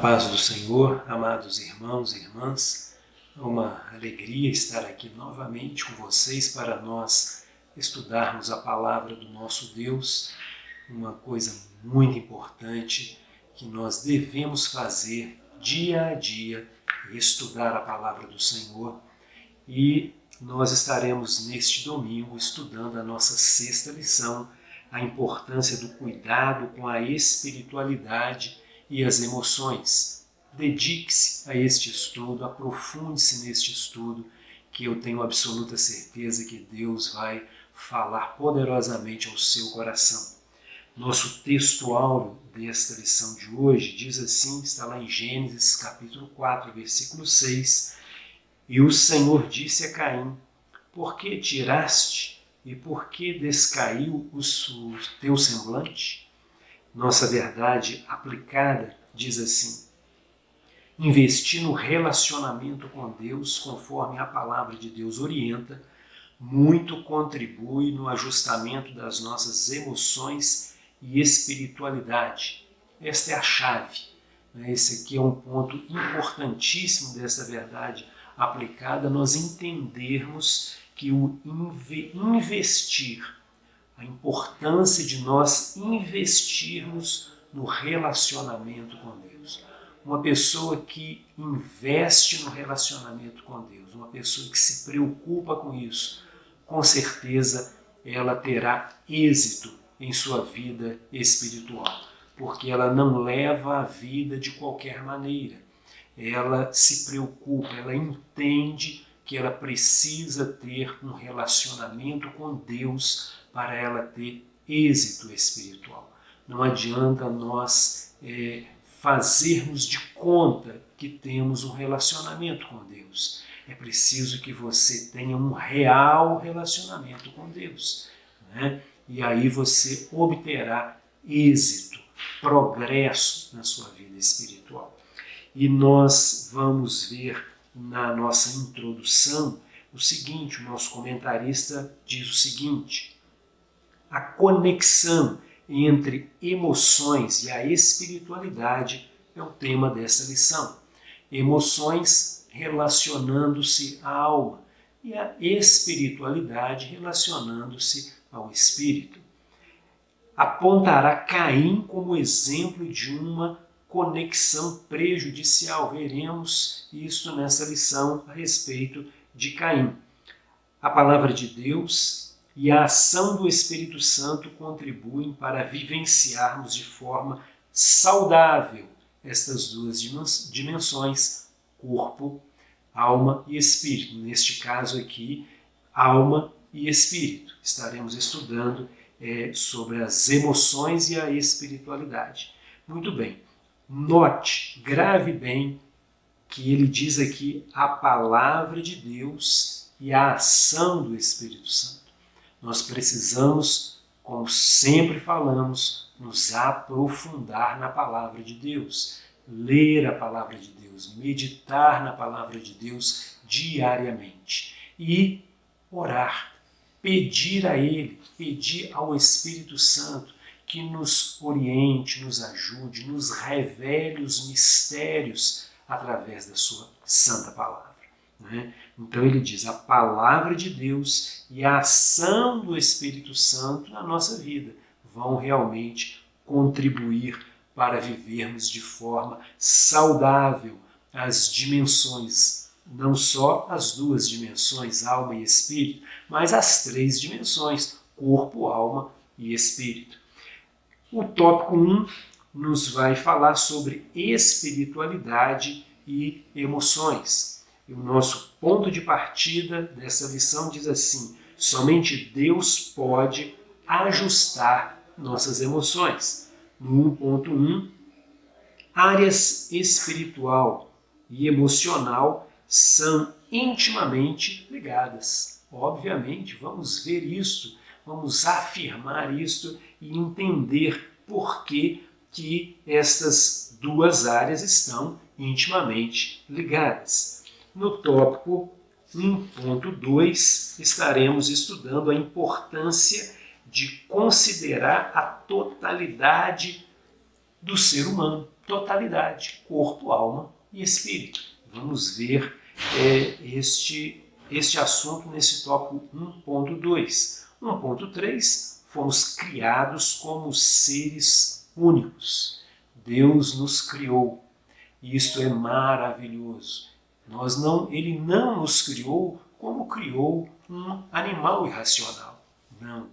paz do Senhor, amados irmãos e irmãs, é uma alegria estar aqui novamente com vocês para nós estudarmos a palavra do nosso Deus, uma coisa muito importante que nós devemos fazer dia a dia, estudar a palavra do Senhor. E nós estaremos neste domingo estudando a nossa sexta lição, a importância do cuidado com a espiritualidade e as emoções. Dedique-se a este estudo, aprofunde-se neste estudo, que eu tenho absoluta certeza que Deus vai falar poderosamente ao seu coração. Nosso texto áureo desta lição de hoje diz assim, está lá em Gênesis capítulo 4, versículo 6, e o Senhor disse a Caim, por que tiraste e por que descaiu o teu semblante? Nossa verdade aplicada diz assim, investir no relacionamento com Deus, conforme a palavra de Deus orienta, muito contribui no ajustamento das nossas emoções e espiritualidade. Esta é a chave. Esse aqui é um ponto importantíssimo dessa verdade aplicada, nós entendermos que o investir, a importância de nós investirmos no relacionamento com Deus. Uma pessoa que investe no relacionamento com Deus, uma pessoa que se preocupa com isso, com certeza ela terá êxito em sua vida espiritual, porque ela não leva a vida de qualquer maneira. Ela se preocupa, ela entende que ela precisa ter um relacionamento com Deus para ela ter êxito espiritual. Não adianta nós fazermos de conta que temos um relacionamento com Deus. É preciso que você tenha um real relacionamento com Deus, né? E aí você obterá êxito, progresso na sua vida espiritual. E nós vamos ver na nossa introdução o seguinte, o nosso comentarista diz o seguinte, a conexão entre emoções e a espiritualidade é o tema dessa lição. Emoções relacionando-se à alma e a espiritualidade relacionando-se ao espírito. Apontará Caim como exemplo de uma conexão prejudicial. Veremos isso nessa lição a respeito de Caim. A palavra de Deus e a ação do Espírito Santo contribuem para vivenciarmos de forma saudável estas duas dimensões, corpo, alma e espírito. Neste caso aqui, alma e espírito. Estaremos estudando sobre as emoções e a espiritualidade. Muito bem. Note, grave bem, que ele diz aqui a palavra de Deus e a ação do Espírito Santo. Nós precisamos, como sempre falamos, nos aprofundar na palavra de Deus, ler a palavra de Deus, meditar na palavra de Deus diariamente e orar, pedir a Ele, pedir ao Espírito Santo que nos oriente, nos ajude, nos revele os mistérios através da sua santa palavra. Né? Então ele diz, a palavra de Deus e a ação do Espírito Santo na nossa vida vão realmente contribuir para vivermos de forma saudável as dimensões, não só as duas dimensões, alma e espírito, mas as três dimensões, corpo, alma e espírito. O tópico 1 nos vai falar sobre espiritualidade e emoções. E o nosso ponto de partida dessa lição diz assim, somente Deus pode ajustar nossas emoções. No 1.1, áreas espiritual e emocional são intimamente ligadas. Obviamente, vamos ver isto, vamos afirmar isto e entender por que estas duas áreas estão intimamente ligadas. No tópico 1.2 estaremos estudando a importância de considerar a totalidade do ser humano. totalidade, corpo, alma e espírito. Vamos ver este assunto nesse tópico 1.2. 1.3, fomos criados como seres únicos. Deus nos criou. E isto é maravilhoso. Ele não nos criou como criou um animal irracional. Não.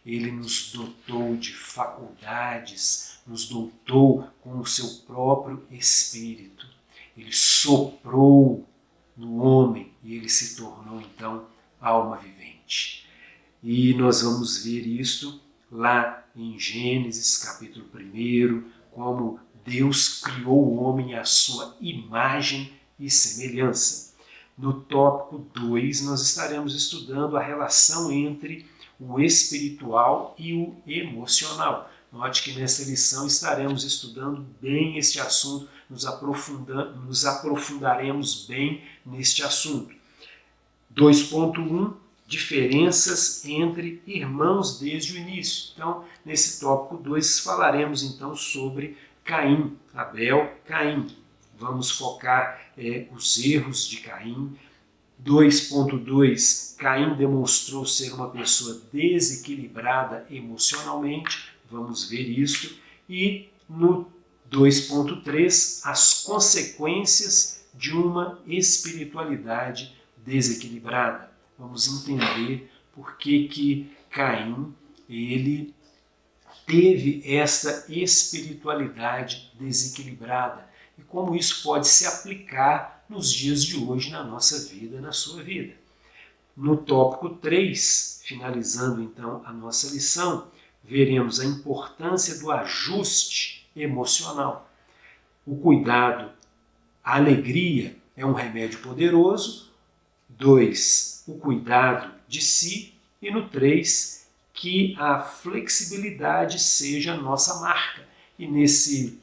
Ele nos dotou de faculdades, nos dotou com o seu próprio espírito. Ele soprou no homem e ele se tornou, então, alma vivente. E nós vamos ver isto lá em Gênesis, capítulo 1, como Deus criou o homem à sua imagem e semelhança. No tópico 2, nós estaremos estudando a relação entre o espiritual e o emocional. Note que nessa lição estaremos estudando bem este assunto, nos aprofundaremos bem neste assunto. 2.1, diferenças entre irmãos desde o início. Então, nesse tópico 2, falaremos então sobre Caim, Abel, Caim. Vamos focar os erros de Caim. 2.2, Caim demonstrou ser uma pessoa desequilibrada emocionalmente, vamos ver isso. E no 2.3, as consequências de uma espiritualidade desequilibrada. Vamos entender por que Caim ele teve esta espiritualidade desequilibrada e como isso pode se aplicar nos dias de hoje na nossa vida, na sua vida. No tópico 3, finalizando então a nossa lição, veremos a importância do ajuste emocional. O cuidado, a alegria é um remédio poderoso. 2, o cuidado de si. E no 3, que a flexibilidade seja a nossa marca. E nesse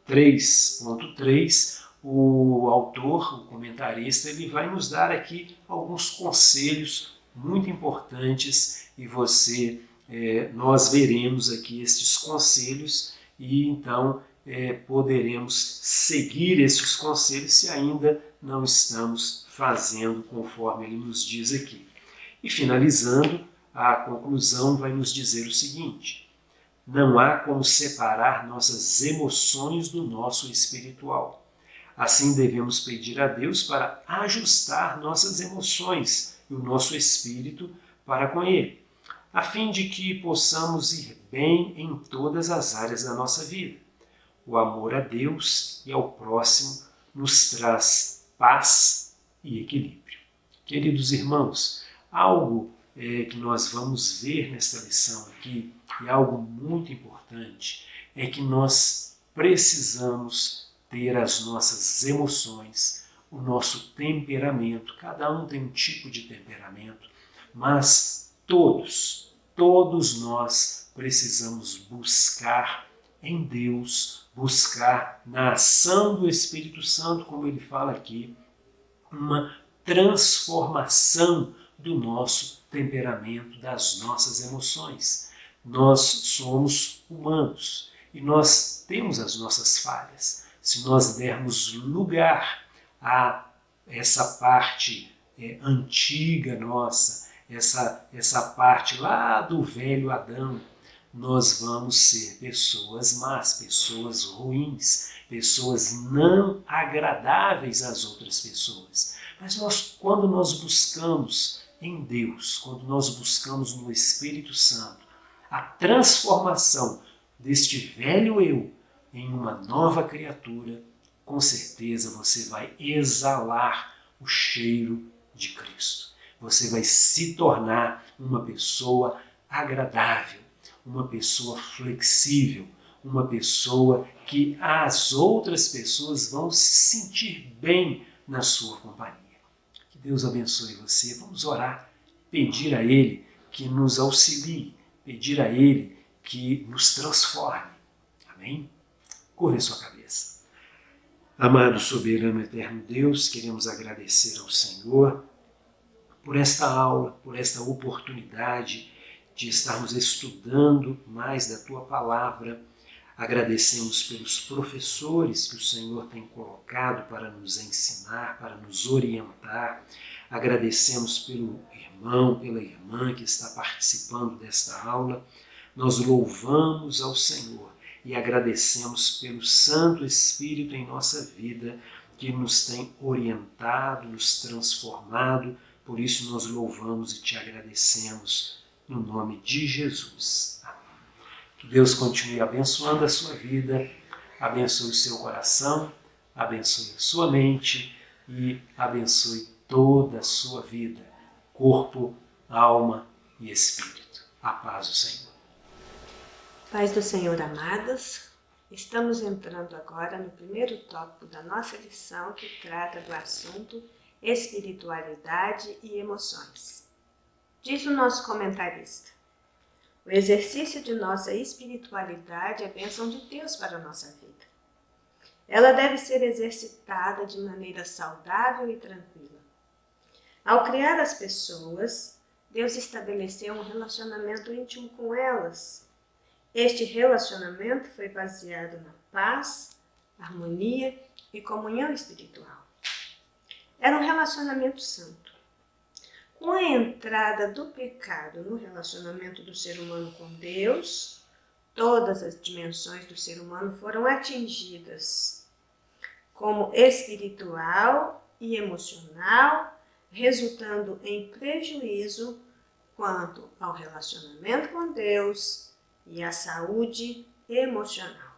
3.3, o autor, o comentarista, ele vai nos dar aqui alguns conselhos muito importantes e nós veremos aqui estes conselhos e então poderemos seguir estes conselhos se ainda não estamos fazendo conforme ele nos diz aqui. E finalizando, a conclusão vai nos dizer o seguinte: não há como separar nossas emoções do nosso espiritual. Assim devemos pedir a Deus para ajustar nossas emoções e o nosso espírito para com Ele, a fim de que possamos ir bem em todas as áreas da nossa vida. O amor a Deus e ao próximo nos traz paz e equilíbrio. Queridos irmãos, algo que nós vamos ver nesta lição aqui, e algo muito importante, é que nós precisamos ter as nossas emoções, o nosso temperamento. Cada um tem um tipo de temperamento, mas todos nós precisamos buscar em Deus, buscar na ação do Espírito Santo, como ele fala aqui, uma transformação do nosso temperamento, das nossas emoções. Nós somos humanos e nós temos as nossas falhas. Se nós dermos lugar a essa parte antiga nossa, essa parte lá do velho Adão, nós vamos ser pessoas más, pessoas ruins, pessoas não agradáveis às outras pessoas. Mas quando nós buscamos em Deus, quando nós buscamos no Espírito Santo a transformação deste velho eu em uma nova criatura, com certeza você vai exalar o cheiro de Cristo. Você vai se tornar uma pessoa agradável, uma pessoa flexível, uma pessoa que as outras pessoas vão se sentir bem na sua companhia. Que Deus abençoe você. Vamos orar, pedir a Ele que nos auxilie, pedir a Ele que nos transforme. Amém? Curve a sua cabeça. Amado, soberano, eterno Deus, queremos agradecer ao Senhor por esta aula, por esta oportunidade de estarmos estudando mais da Tua Palavra. Agradecemos pelos professores que o Senhor tem colocado para nos ensinar, para nos orientar. Agradecemos pelo irmão, pela irmã que está participando desta aula. Nós louvamos ao Senhor e agradecemos pelo Santo Espírito em nossa vida, que nos tem orientado, nos transformado. Por isso nós louvamos e te agradecemos no nome de Jesus. Amém. Que Deus continue abençoando a sua vida, abençoe o seu coração, abençoe a sua mente e abençoe toda a sua vida, corpo, alma e espírito. A paz do Senhor. Paz do Senhor, amados. Estamos entrando agora no primeiro tópico da nossa lição, que trata do assunto espiritualidade e emoções. Diz o nosso comentarista: o exercício de nossa espiritualidade é bênção de Deus para a nossa vida. Ela deve ser exercitada de maneira saudável e tranquila. Ao criar as pessoas, Deus estabeleceu um relacionamento íntimo com elas. Este relacionamento foi baseado na paz, harmonia e comunhão espiritual. Era um relacionamento santo. Com a entrada do pecado no relacionamento do ser humano com Deus, todas as dimensões do ser humano foram atingidas, como espiritual e emocional, resultando em prejuízo quanto ao relacionamento com Deus e à saúde emocional.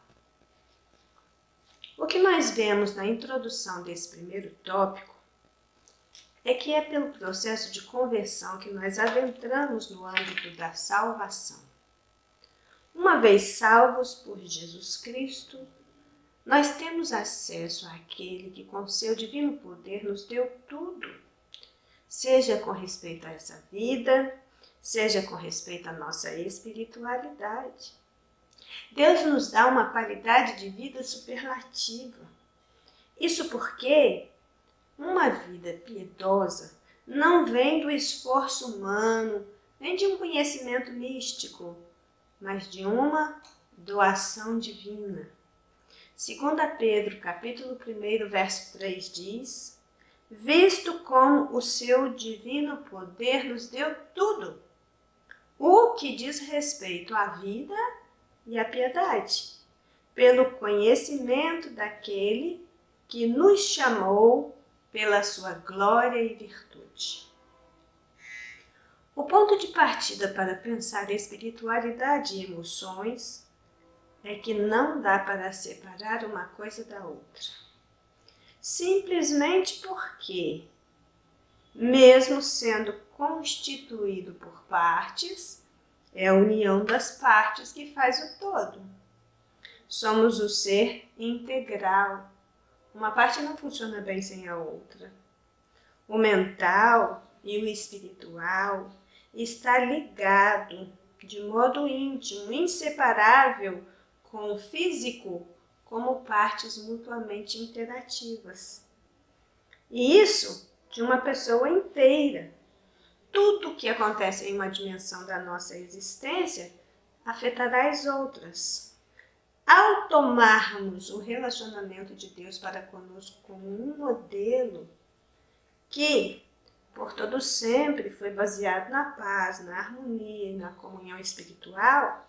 O que nós vemos na introdução desse primeiro tópico é que é pelo processo de conversão que nós adentramos no âmbito da salvação. Uma vez salvos por Jesus Cristo, nós temos acesso àquele que com seu divino poder nos deu tudo, seja com respeito a essa vida, seja com respeito à nossa espiritualidade. Deus nos dá uma qualidade de vida superlativa. Isso porque uma vida piedosa não vem do esforço humano, nem de um conhecimento místico, mas de uma doação divina. 2 Pedro, capítulo 1, verso 3 diz: visto como o seu divino poder nos deu tudo, o que diz respeito à vida e à piedade, pelo conhecimento daquele que nos chamou pela sua glória e virtude. O ponto de partida para pensar espiritualidade e emoções é que não dá para separar uma coisa da outra. Simplesmente porque, mesmo sendo constituído por partes, é a união das partes que faz o todo. Somos o ser integral. Uma parte não funciona bem sem a outra. O mental e o espiritual está ligado de modo íntimo, inseparável com o físico, como partes mutuamente interativas. E isso de uma pessoa inteira. Tudo o que acontece em uma dimensão da nossa existência afetará as outras. Ao tomarmos o relacionamento de Deus para conosco como um modelo que, por todo sempre, foi baseado na paz, na harmonia e na comunhão espiritual,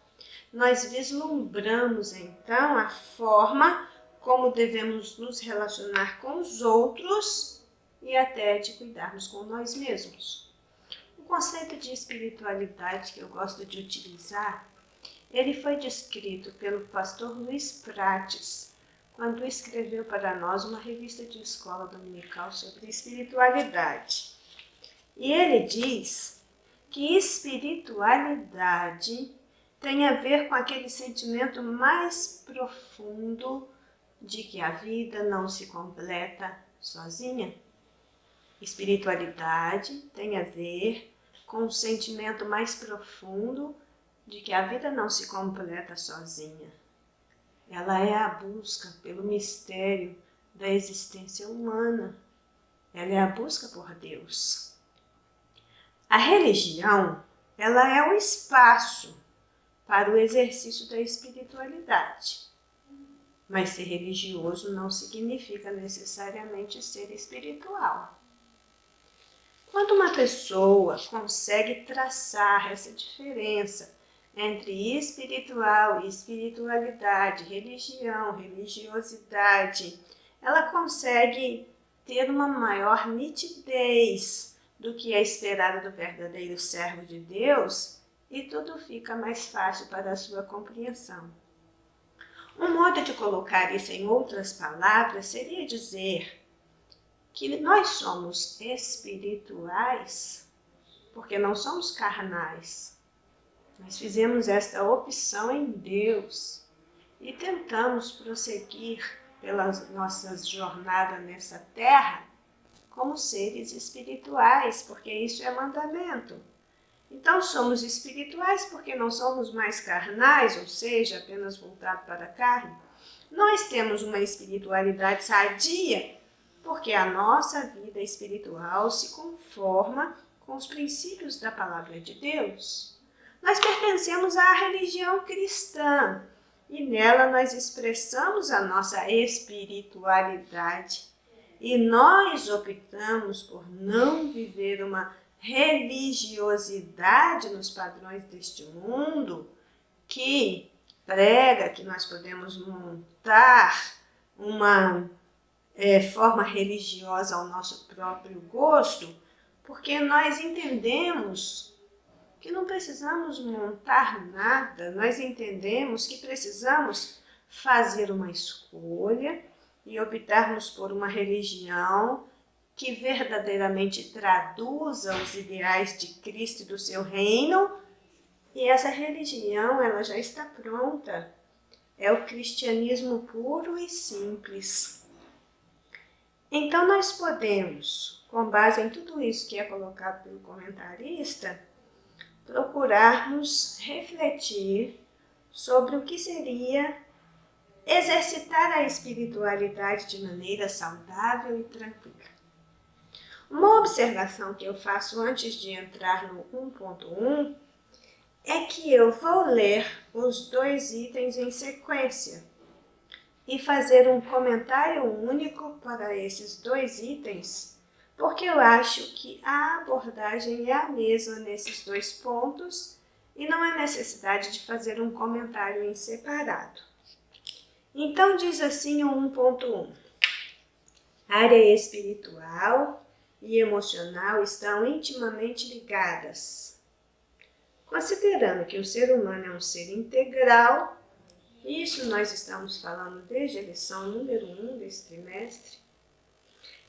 nós vislumbramos então a forma como devemos nos relacionar com os outros e até de cuidarmos com nós mesmos. O conceito de espiritualidade que eu gosto de utilizar, ele foi descrito pelo pastor Luiz Prates, quando escreveu para nós uma revista de escola dominical sobre espiritualidade. E ele diz que espiritualidade tem a ver com aquele sentimento mais profundo de que a vida não se completa sozinha. Espiritualidade tem a ver com o sentimento mais profundo de que a vida não se completa sozinha. Ela é a busca pelo mistério da existência humana. Ela é a busca por Deus. A religião, ela é o espaço para o exercício da espiritualidade. Mas ser religioso não significa necessariamente ser espiritual. Quando uma pessoa consegue traçar essa diferença entre espiritual e espiritualidade, religião, religiosidade, ela consegue ter uma maior nitidez do que é esperado do verdadeiro servo de Deus e tudo fica mais fácil para a sua compreensão. Um modo de colocar isso em outras palavras seria dizer que nós somos espirituais porque não somos carnais. Nós fizemos esta opção em Deus e tentamos prosseguir pela nossa jornada nessa terra como seres espirituais, porque isso é mandamento. Então somos espirituais porque não somos mais carnais, ou seja, apenas voltados para a carne. Nós temos uma espiritualidade sadia porque a nossa vida espiritual se conforma com os princípios da palavra de Deus. Nós pertencemos à religião cristã e nela nós expressamos a nossa espiritualidade. E nós optamos por não viver uma religiosidade nos padrões deste mundo que prega que nós podemos montar uma forma religiosa ao nosso próprio gosto, porque nós entendemos que não precisamos montar nada, nós entendemos que precisamos fazer uma escolha e optarmos por uma religião que verdadeiramente traduza os ideais de Cristo e do seu reino, e essa religião ela já está pronta. É o cristianismo puro e simples. Então nós podemos, com base em tudo isso que é colocado pelo comentarista, procurarmos refletir sobre o que seria exercitar a espiritualidade de maneira saudável e tranquila. Uma observação que eu faço antes de entrar no 1.1 é que eu vou ler os 2 itens em sequência e fazer um comentário único para esses 2 itens, porque eu acho que a abordagem é a mesma nesses 2 pontos e não há necessidade de fazer um comentário em separado. Então diz assim o 1.1. Área espiritual e emocional estão intimamente ligadas. Considerando que o ser humano é um ser integral, isso nós estamos falando desde a lição número 1 desse trimestre,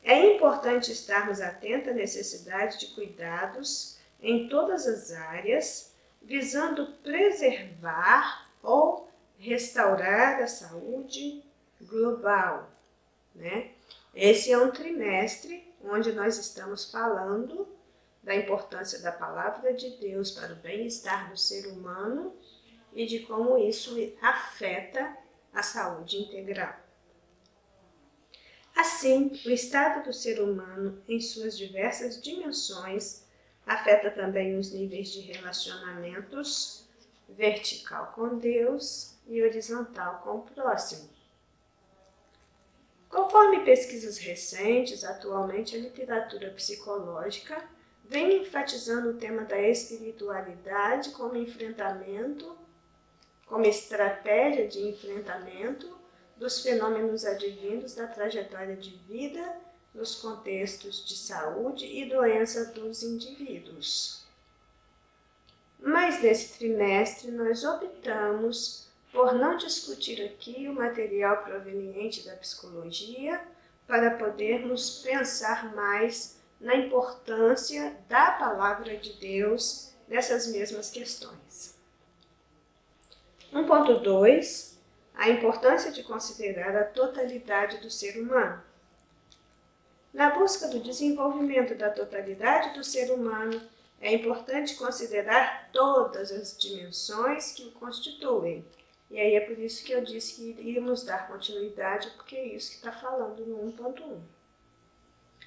é importante estarmos atentos à necessidade de cuidados em todas as áreas, visando preservar ou restaurar a saúde global, né? Esse é um trimestre onde nós estamos falando da importância da palavra de Deus para o bem-estar do ser humano e de como isso afeta a saúde integral. Assim, o estado do ser humano em suas diversas dimensões afeta também os níveis de relacionamentos vertical com Deus e horizontal com o próximo. Conforme pesquisas recentes, atualmente a literatura psicológica vem enfatizando o tema da espiritualidade como estratégia de enfrentamento dos fenômenos advindos da trajetória de vida nos contextos de saúde e doença dos indivíduos. Mas nesse trimestre nós optamos por não discutir aqui o material proveniente da psicologia para podermos pensar mais na importância da palavra de Deus nessas mesmas questões. 1.2. A importância de considerar a totalidade do ser humano. Na busca do desenvolvimento da totalidade do ser humano, é importante considerar todas as dimensões que o constituem. E aí é por isso que eu disse que iríamos dar continuidade, porque é isso que está falando no 1.1.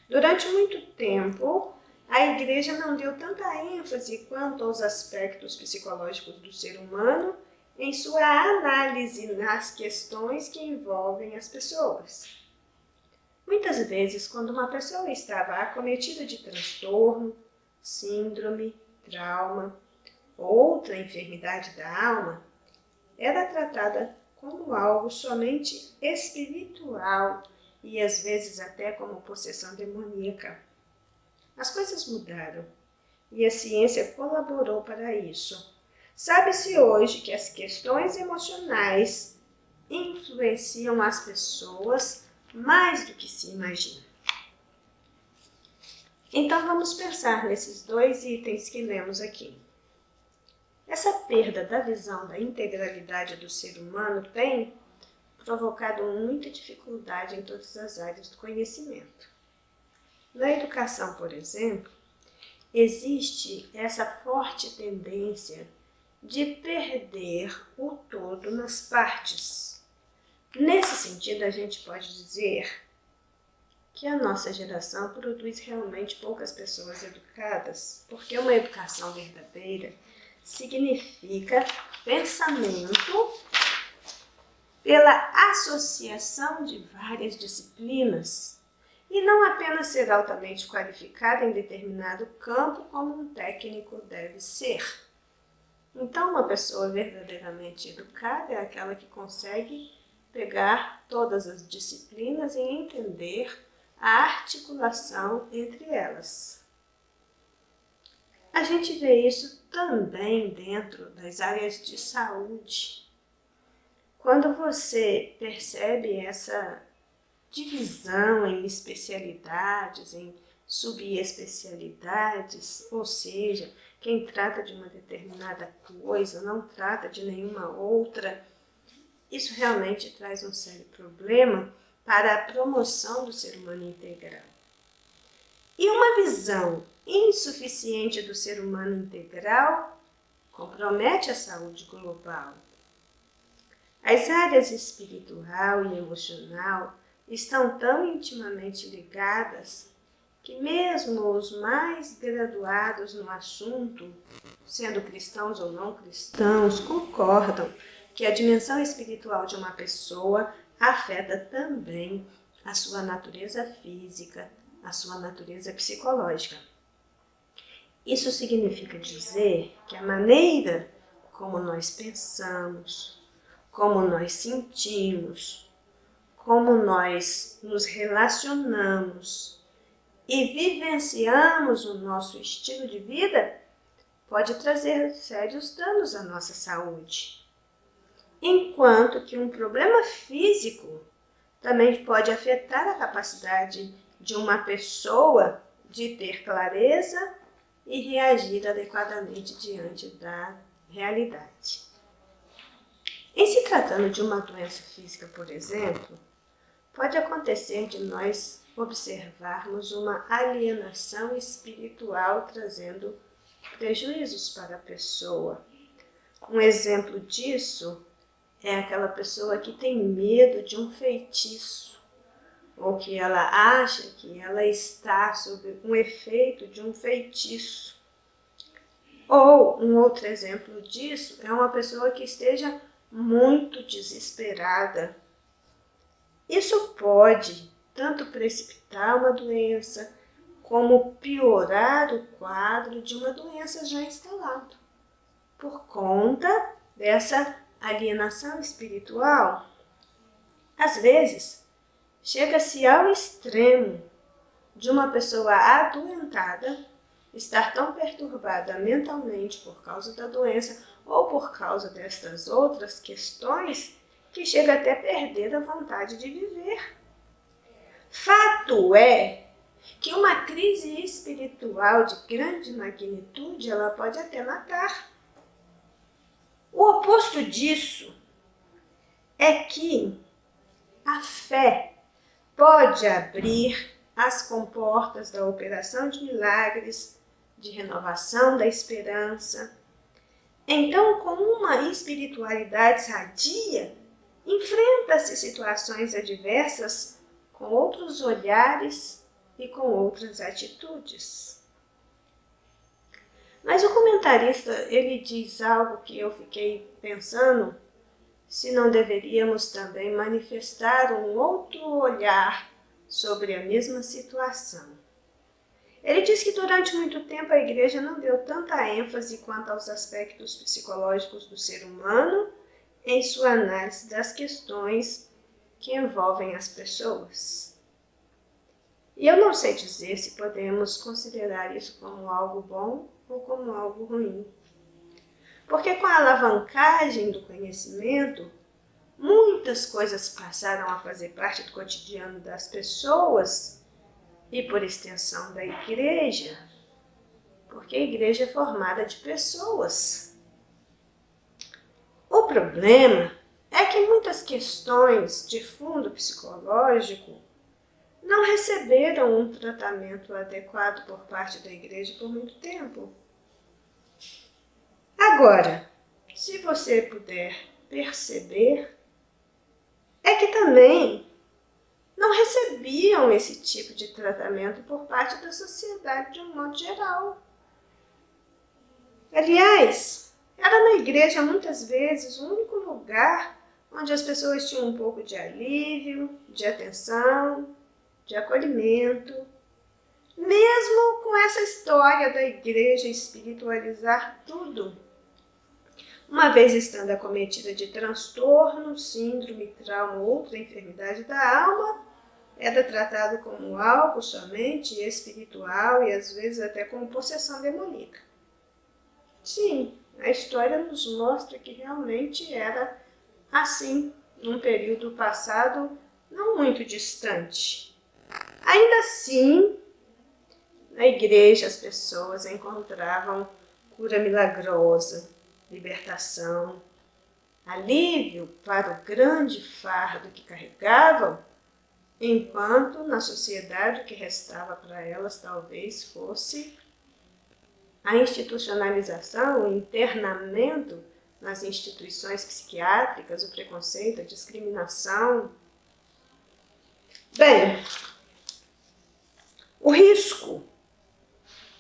Durante muito tempo, a Igreja não deu tanta ênfase quanto aos aspectos psicológicos do ser humano em sua análise nas questões que envolvem as pessoas. Muitas vezes, quando uma pessoa estava acometida de transtorno, síndrome, trauma ou outra enfermidade da alma, era tratada como algo somente espiritual e às vezes até como possessão demoníaca. As coisas mudaram e a ciência colaborou para isso. Sabe-se hoje que as questões emocionais influenciam as pessoas mais do que se imagina. Então vamos pensar nesses dois itens que lemos aqui. Essa perda da visão da integralidade do ser humano tem provocado muita dificuldade em todas as áreas do conhecimento. Na educação, por exemplo, existe essa forte tendência de perder o todo nas partes. Nesse sentido, a gente pode dizer que a nossa geração produz realmente poucas pessoas educadas, porque uma educação verdadeira significa pensamento pela associação de várias disciplinas e não apenas ser altamente qualificado em determinado campo como um técnico deve ser. Então, uma pessoa verdadeiramente educada é aquela que consegue pegar todas as disciplinas e entender a articulação entre elas. A gente vê isso também dentro das áreas de saúde. Quando você percebe essa divisão em especialidades, em subespecialidades, ou seja, quem trata de uma determinada coisa não trata de nenhuma outra, isso realmente traz um sério problema para a promoção do ser humano integral. E uma visão insuficiente do ser humano integral compromete a saúde global. As áreas espiritual e emocional estão tão intimamente ligadas que mesmo os mais graduados no assunto, sendo cristãos ou não cristãos, concordam que a dimensão espiritual de uma pessoa afeta também a sua natureza física, a sua natureza psicológica. Isso significa dizer que a maneira como nós pensamos, como nós sentimos, como nós nos relacionamos e vivenciamos o nosso estilo de vida pode trazer sérios danos à nossa saúde. Enquanto que um problema físico também pode afetar a capacidade de uma pessoa de ter clareza e reagir adequadamente diante da realidade. Em se tratando de uma doença física, por exemplo, pode acontecer de nós observarmos uma alienação espiritual trazendo prejuízos para a pessoa. Um exemplo disso é aquela pessoa que tem medo de um feitiço, ou que ela acha que ela está sob um efeito de um feitiço. Ou um outro exemplo disso é uma pessoa que esteja muito desesperada. Isso pode tanto precipitar uma doença, como piorar o quadro de uma doença já instalada, por conta dessa alienação espiritual. Às vezes, chega-se ao extremo de uma pessoa adoentada estar tão perturbada mentalmente por causa da doença ou por causa destas outras questões que chega até a perder a vontade de viver. Fato é que uma crise espiritual de grande magnitude ela pode até matar. O oposto disso é que a fé pode abrir as comportas da operação de milagres, de renovação da esperança. Então, com uma espiritualidade sadia, enfrenta-se situações adversas com outros olhares e com outras atitudes. Mas o comentarista, ele diz algo que eu fiquei pensando, se não deveríamos também manifestar um outro olhar sobre a mesma situação. Ele diz que durante muito tempo a igreja não deu tanta ênfase quanto aos aspectos psicológicos do ser humano em sua análise das questões que envolvem as pessoas. E eu não sei dizer se podemos considerar isso como algo bom ou como algo ruim. Porque com a alavancagem do conhecimento, muitas coisas passaram a fazer parte do cotidiano das pessoas e, por extensão, da igreja, porque a igreja é formada de pessoas. O problema é que muitas questões de fundo psicológico não receberam um tratamento adequado por parte da igreja por muito tempo. Agora, se você puder perceber, é que também não recebiam esse tipo de tratamento por parte da sociedade de um modo geral. Aliás, era na igreja muitas vezes o único lugar onde as pessoas tinham um pouco de alívio, de atenção, de acolhimento. Mesmo com essa história da igreja espiritualizar tudo, uma vez estando acometida de transtorno, síndrome, trauma ou outra enfermidade da alma, era tratado como algo somente espiritual e às vezes até como possessão demoníaca. Sim, a história nos mostra que realmente era assim, num período passado não muito distante. Ainda assim, na igreja as pessoas encontravam cura milagrosa, libertação, alívio para o grande fardo que carregavam, enquanto na sociedade o que restava para elas talvez fosse a institucionalização, o internamento nas instituições psiquiátricas, o preconceito, a discriminação. Bem, o risco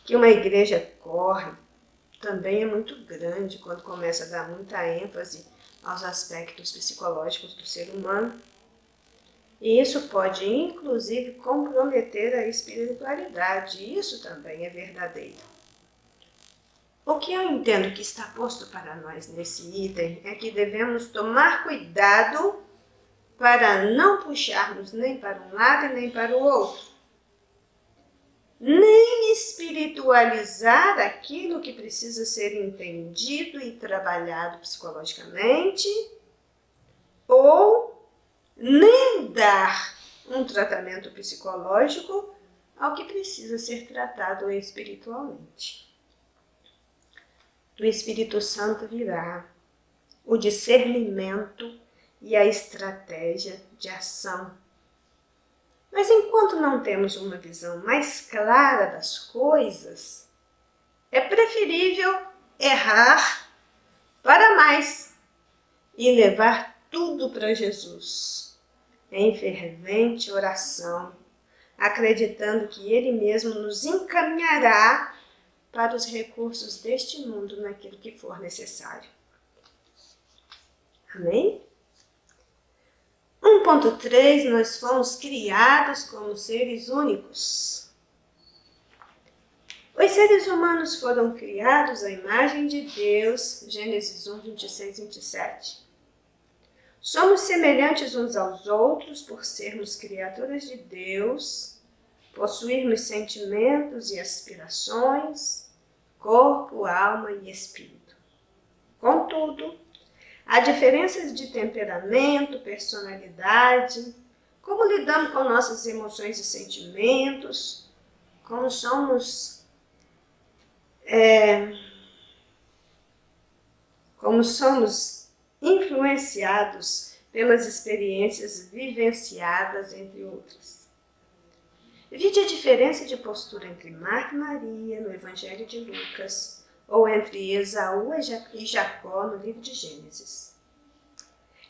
que uma igreja corre também é muito grande quando começa a dar muita ênfase aos aspectos psicológicos do ser humano. E isso pode, inclusive, comprometer a espiritualidade. Isso também é verdadeiro. O que eu entendo que está posto para nós nesse item é que devemos tomar cuidado para não puxarmos nem para um lado e nem para o outro. Nem espiritualizar aquilo que precisa ser entendido e trabalhado psicologicamente, ou nem dar um tratamento psicológico ao que precisa ser tratado espiritualmente. Do Espírito Santo virá o discernimento e a estratégia de ação. Mas enquanto não temos uma visão mais clara das coisas, é preferível errar para mais e levar tudo para Jesus, em fervente oração, acreditando que Ele mesmo nos encaminhará para os recursos deste mundo naquilo que for necessário. Amém? 1.3 Nós fomos criados como seres únicos. Os seres humanos foram criados à imagem de Deus, Gênesis 1, 26, 27. Somos semelhantes uns aos outros por sermos criaturas de Deus, possuirmos sentimentos e aspirações, corpo, alma e espírito. Contudo, há diferenças de temperamento, personalidade, como lidamos com nossas emoções e sentimentos, como somos influenciados pelas experiências vivenciadas, entre outras. Vide a diferença de postura entre Marta e Maria no Evangelho de Lucas, ou entre Esaú e Jacó no livro de Gênesis.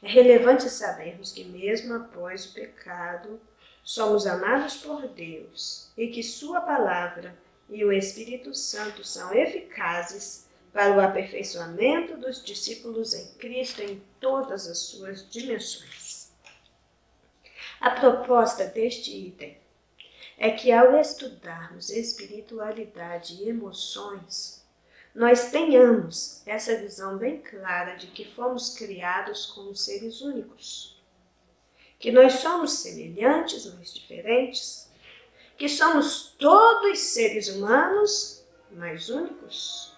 É relevante sabermos que mesmo após o pecado, somos amados por Deus e que sua palavra e o Espírito Santo são eficazes para o aperfeiçoamento dos discípulos em Cristo em todas as suas dimensões. A proposta deste item é que, ao estudarmos espiritualidade e emoções, nós tenhamos essa visão bem clara de que fomos criados como seres únicos, que nós somos semelhantes, mas diferentes, que somos todos seres humanos, mas únicos.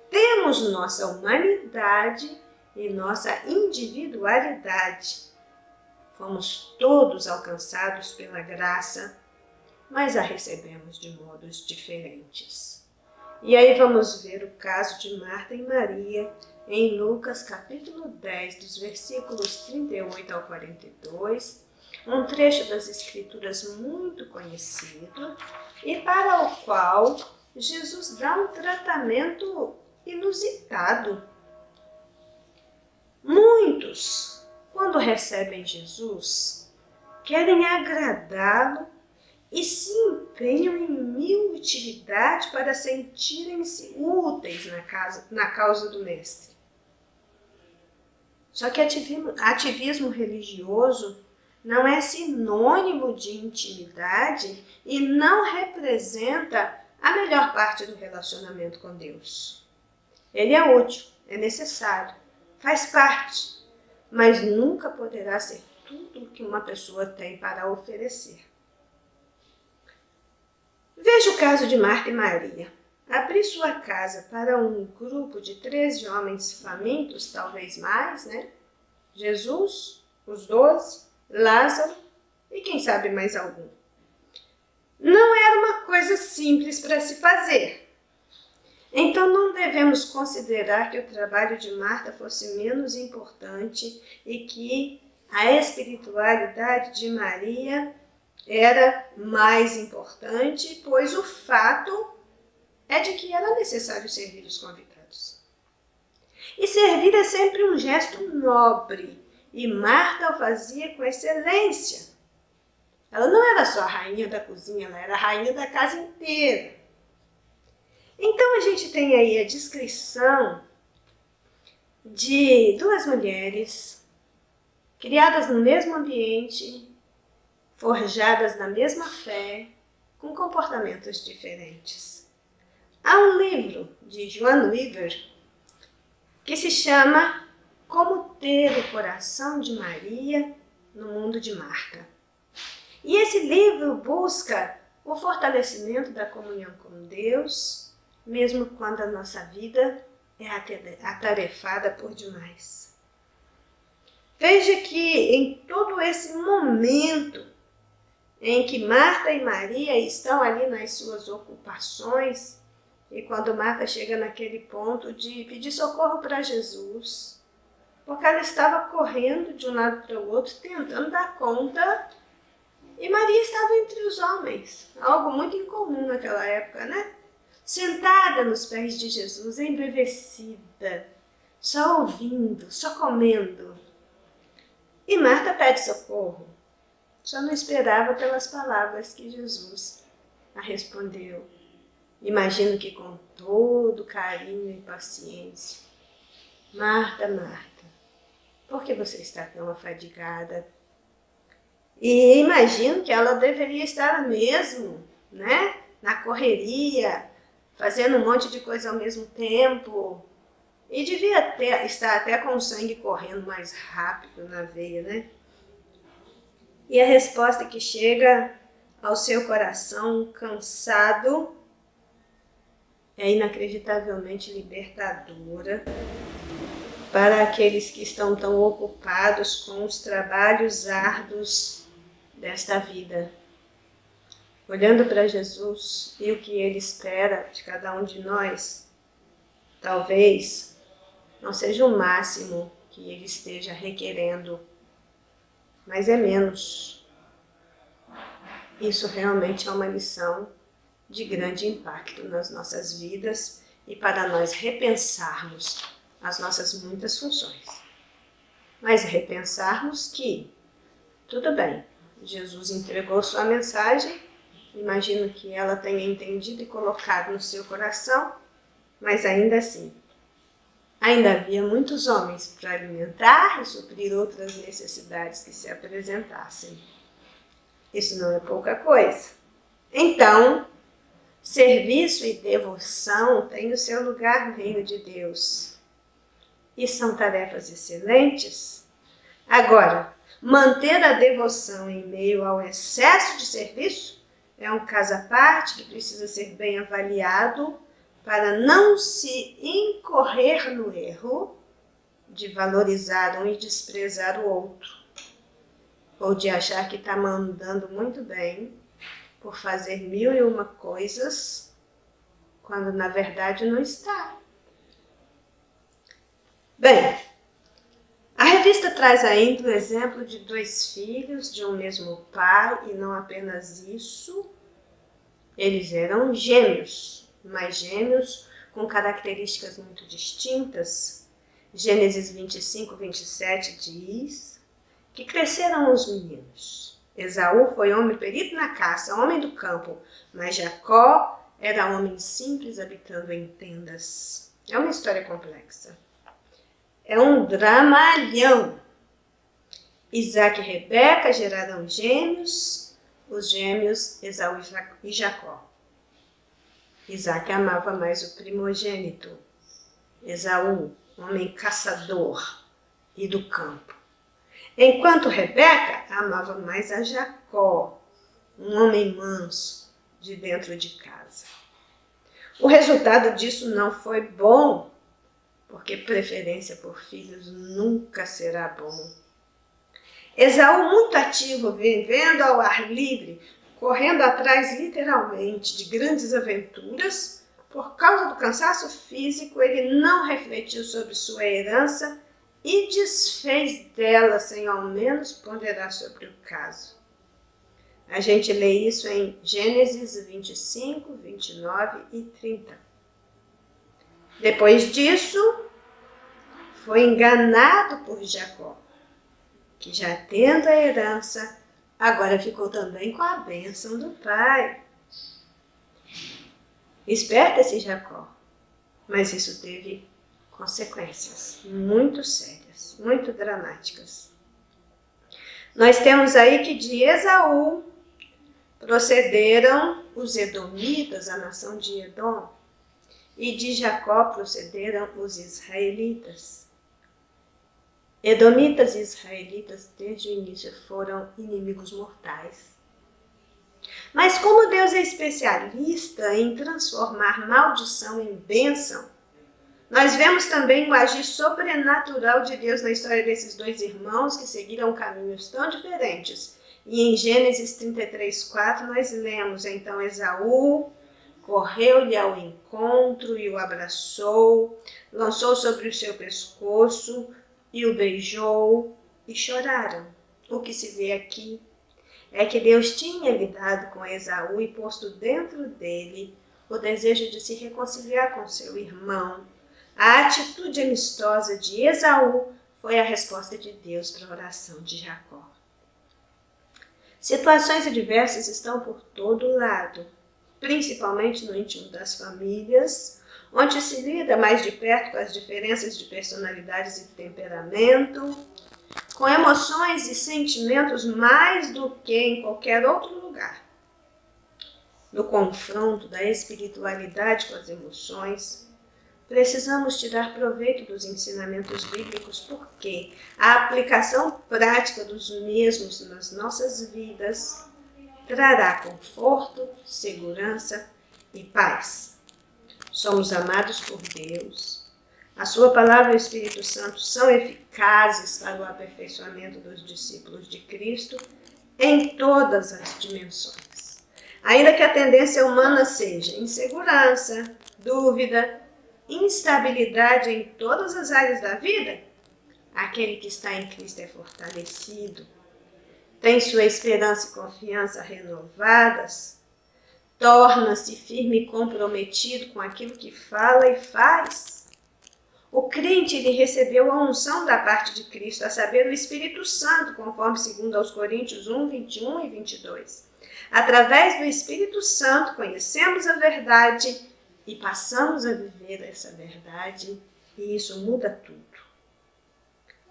Temos nossa humanidade e nossa individualidade. Fomos todos alcançados pela graça, mas a recebemos de modos diferentes. E aí vamos ver o caso de Marta e Maria em Lucas capítulo 10, dos versículos 38 ao 42, um trecho das Escrituras muito conhecido e para o qual Jesus dá um tratamento inusitado. Muitos, quando recebem Jesus, querem agradá-lo e se empenham em mil utilidades para sentirem-se úteis na causa do Mestre. Só que ativismo religioso não é sinônimo de intimidade e não representa a melhor parte do relacionamento com Deus. Ele é útil, é necessário, faz parte, mas nunca poderá ser tudo o que uma pessoa tem para oferecer. Veja o caso de Marta e Maria. Abrir sua casa para um grupo de 13 homens famintos, talvez mais, né? Jesus, os 12, Lázaro e quem sabe mais algum. Não era uma coisa simples para se fazer. Então não devemos considerar que o trabalho de Marta fosse menos importante e que a espiritualidade de Maria era mais importante, pois o fato é de que era necessário servir os convidados. E servir é sempre um gesto nobre, e Marta o fazia com excelência. Ela não era só a rainha da cozinha, ela era a rainha da casa inteira. Então a gente tem aí a descrição de duas mulheres criadas no mesmo ambiente, forjadas na mesma fé, com comportamentos diferentes. Há um livro de Joan Weaver que se chama Como Ter o Coração de Maria no Mundo de Marta. E esse livro busca o fortalecimento da comunhão com Deus, mesmo quando a nossa vida é atarefada por demais. Veja que em todo esse momento em que Marta e Maria estão ali nas suas ocupações, e quando Marta chega naquele ponto de pedir socorro para Jesus, porque ela estava correndo de um lado para o outro, tentando dar conta, e Maria estava entre os homens, algo muito incomum naquela época, né? Sentada nos pés de Jesus, embevecida, só ouvindo, só comendo. E Marta pede socorro. Só não esperava pelas palavras que Jesus a respondeu. Imagino que com todo carinho e paciência. Marta, Marta, por que você está tão afadigada? E imagino que ela deveria estar mesmo, né? Na correria, fazendo um monte de coisa ao mesmo tempo. E devia estar até com o sangue correndo mais rápido na veia, né? E a resposta que chega ao seu coração cansado é inacreditavelmente libertadora para aqueles que estão tão ocupados com os trabalhos árduos desta vida. Olhando para Jesus e o que Ele espera de cada um de nós, talvez não seja o máximo que Ele esteja requerendo, mas é menos. Isso realmente é uma lição de grande impacto nas nossas vidas e para nós repensarmos as nossas muitas funções. Mas repensarmos que, tudo bem, Jesus entregou sua mensagem Imagino que ela tenha entendido e colocado no seu coração, mas ainda assim, ainda havia muitos homens para alimentar e suprir outras necessidades que se apresentassem. Isso não é pouca coisa. Então, serviço e devoção têm o seu lugar no reino de Deus. E são tarefas excelentes. Agora, manter a devoção em meio ao excesso de serviço é um caso à parte que precisa ser bem avaliado para não se incorrer no erro de valorizar um e desprezar o outro, ou de achar que está mandando muito bem por fazer 1001 coisas, quando na verdade não está. Bem, a revista traz ainda o exemplo de 2 filhos de um mesmo pai, e não apenas isso, eles eram gêmeos, mas gêmeos com características muito distintas. Gênesis 25, 27 diz que cresceram os meninos. Esaú foi homem perito na caça, homem do campo, mas Jacó era homem simples, habitando em tendas. É uma história complexa. É um dramalhão. Isaac e Rebeca geraram gêmeos, os gêmeos Esaú e Jacó. Isaac amava mais o primogênito, Esaú, homem caçador e do campo. Enquanto Rebeca amava mais a Jacó, um homem manso, de dentro de casa. O resultado disso não foi bom, porque preferência por filhos nunca será bom. Esaú, muito ativo, vivendo ao ar livre, correndo atrás literalmente de grandes aventuras, por causa do cansaço físico, ele não refletiu sobre sua herança e desfez dela sem ao menos ponderar sobre o caso. A gente lê isso em Gênesis 25, 29 e 30. Depois disso, foi enganado por Jacó, que já tendo a herança, agora ficou também com a bênção do pai. Esperta esse Jacó, mas isso teve consequências muito sérias, muito dramáticas. Nós temos aí que de Esaú procederam os edomitas, a nação de Edom, e de Jacó procederam os israelitas. Edomitas e israelitas desde o início foram inimigos mortais. Mas como Deus é especialista em transformar maldição em bênção, nós vemos também o agir sobrenatural de Deus na história desses 2 irmãos que seguiram caminhos tão diferentes. E em Gênesis 33:4 nós lemos, então Esaú correu-lhe ao encontro e o abraçou, lançou sobre o seu pescoço e o beijou, e choraram. O que se vê aqui é que Deus tinha lidado com Esaú e posto dentro dele o desejo de se reconciliar com seu irmão. A atitude amistosa de Esaú foi a resposta de Deus para a oração de Jacó. Situações adversas estão por todo lado, principalmente no íntimo das famílias, onde se lida mais de perto com as diferenças de personalidades e temperamento, com emoções e sentimentos mais do que em qualquer outro lugar. No confronto da espiritualidade com as emoções, precisamos tirar proveito dos ensinamentos bíblicos, porque a aplicação prática dos mesmos nas nossas vidas trará conforto, segurança e paz. Somos amados por Deus. A sua palavra e o Espírito Santo são eficazes para o aperfeiçoamento dos discípulos de Cristo em todas as dimensões. Ainda que a tendência humana seja insegurança, dúvida, instabilidade em todas as áreas da vida, aquele que está em Cristo é fortalecido, tem sua esperança e confiança renovadas, torna-se firme e comprometido com aquilo que fala e faz. O crente ele recebeu a unção da parte de Cristo, a saber, o Espírito Santo, conforme 2 Coríntios 1, 21 e 22. Através do Espírito Santo, conhecemos a verdade e passamos a viver essa verdade, e isso muda tudo.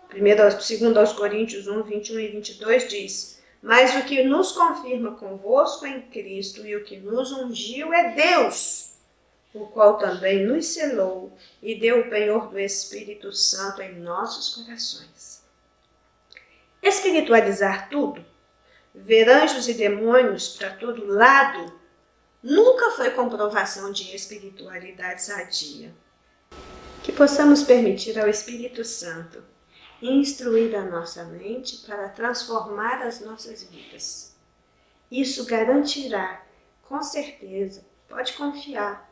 2 Coríntios 1, 21 e 22 diz: mas o que nos confirma convosco em Cristo e o que nos ungiu é Deus, o qual também nos selou e deu o penhor do Espírito Santo em nossos corações. Espiritualizar tudo, ver anjos e demônios para todo lado, nunca foi comprovação de espiritualidade sadia. Que possamos permitir ao Espírito Santo instruir a nossa mente para transformar as nossas vidas. Isso garantirá, com certeza, pode confiar,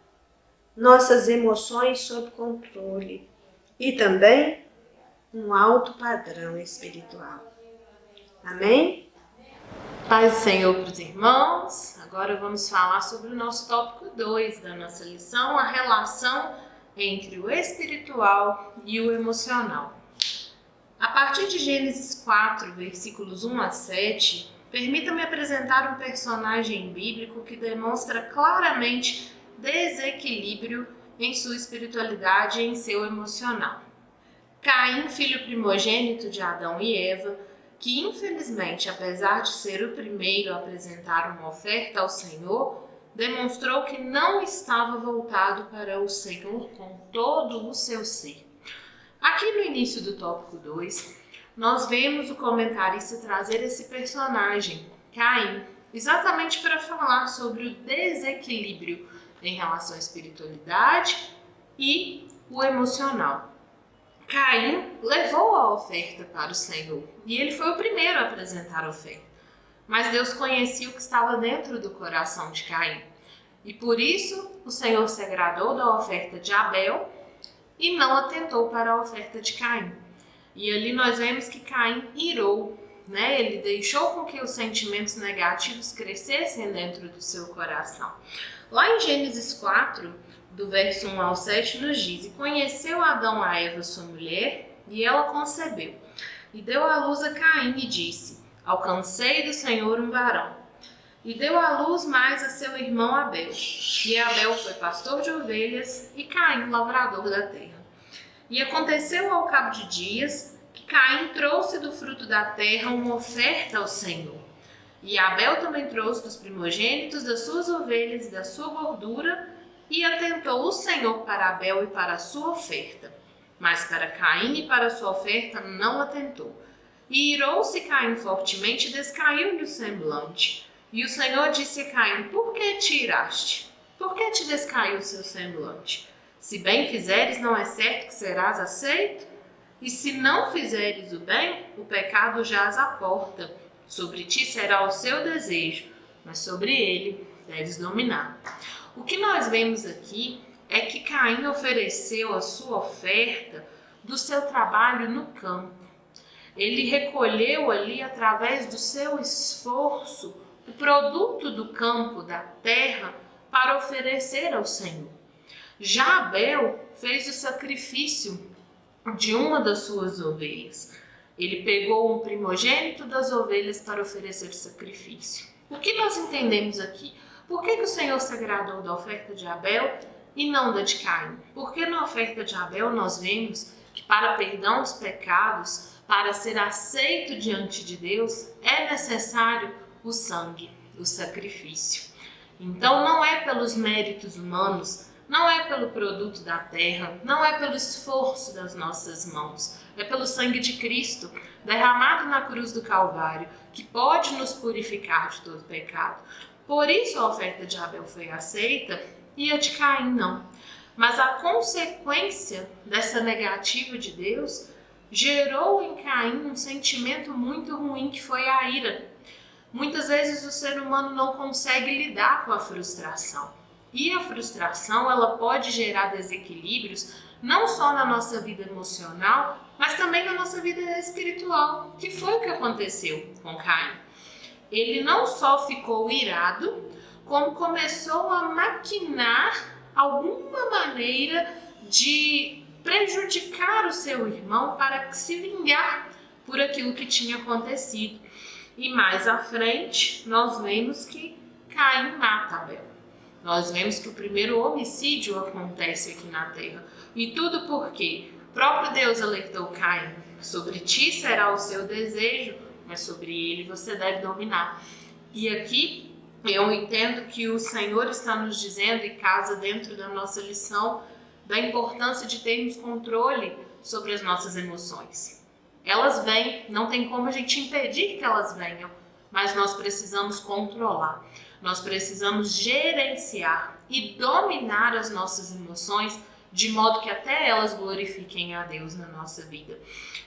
nossas emoções sob controle e também um alto padrão espiritual. Amém? Paz do Senhor para os irmãos. Agora vamos falar sobre o nosso tópico 2 da nossa lição, a relação entre o espiritual e o emocional. A partir de Gênesis 4, versículos 1 a 7, permita-me apresentar um personagem bíblico que demonstra claramente desequilíbrio em sua espiritualidade e em seu emocional. Caim, filho primogênito de Adão e Eva, que infelizmente, apesar de ser o primeiro a apresentar uma oferta ao Senhor, demonstrou que não estava voltado para o Senhor com todo o seu ser. Aqui no início do tópico 2, nós vemos o comentarista trazer esse personagem, Caim, exatamente para falar sobre o desequilíbrio em relação à espiritualidade e o emocional. Caim levou a oferta para o Senhor e ele foi o primeiro a apresentar a oferta. Mas Deus conhecia o que estava dentro do coração de Caim. E por isso o Senhor se agradou da oferta de Abel e não atentou para a oferta de Caim. E ali nós vemos que Caim irou, né? Ele deixou com que os sentimentos negativos crescessem dentro do seu coração. Lá em Gênesis 4, do verso 1 ao 7, nos diz: e conheceu Adão a Eva, sua mulher, e ela concebeu. E deu à luz a Caim e disse: alcancei do Senhor um varão. E deu à luz mais a seu irmão Abel. E Abel foi pastor de ovelhas e Caim lavrador da terra. E aconteceu ao cabo de dias que Caim trouxe do fruto da terra uma oferta ao Senhor. E Abel também trouxe dos primogênitos das suas ovelhas e da sua gordura, e atentou o Senhor para Abel e para a sua oferta. Mas para Caim e para a sua oferta não atentou. E irou-se Caim fortemente e descaiu-lhe o semblante. E o Senhor disse a Caim: por que te iraste? Por que te descaiu o seu semblante? Se bem fizeres, não é certo que serás aceito? E se não fizeres o bem, o pecado jaz à porta. Sobre ti será o seu desejo, mas sobre ele deves dominar. O que nós vemos aqui é que Caim ofereceu a sua oferta do seu trabalho no campo. Ele recolheu ali, através do seu esforço, o produto do campo, da terra, para oferecer ao Senhor. Já Abel fez o sacrifício de uma das suas ovelhas. Ele pegou um primogênito das ovelhas para oferecer o sacrifício. O que nós entendemos aqui? Por que o Senhor se agradou da oferta de Abel e não da de Caim? Porque na oferta de Abel nós vemos que para perdão dos pecados, para ser aceito diante de Deus, é necessário o sangue, o sacrifício. Então não é pelos méritos humanos, não é pelo produto da terra, não é pelo esforço das nossas mãos, é pelo sangue de Cristo, derramado na cruz do Calvário, que pode nos purificar de todo pecado. Por isso a oferta de Abel foi aceita e a de Caim não. Mas a consequência dessa negativa de Deus gerou em Caim um sentimento muito ruim, que foi a ira. Muitas vezes o ser humano não consegue lidar com a frustração. E a frustração, ela pode gerar desequilíbrios não só na nossa vida emocional, mas também na nossa vida espiritual, que foi o que aconteceu com Caim. Ele não só ficou irado, como começou a maquinar alguma maneira de prejudicar o seu irmão para se vingar por aquilo que tinha acontecido. E mais à frente, nós vemos que Caim mata Abel. Nós vemos que o primeiro homicídio acontece aqui na terra. E tudo porque o próprio Deus alertou Caim: sobre ti será o seu desejo, mas sobre ele você deve dominar. E aqui eu entendo que o Senhor está nos dizendo, e casa dentro da nossa lição, da importância de termos controle sobre as nossas emoções. Elas vêm, não tem como a gente impedir que elas venham, mas nós precisamos controlar. Nós precisamos gerenciar e dominar as nossas emoções de modo que até elas glorifiquem a Deus na nossa vida.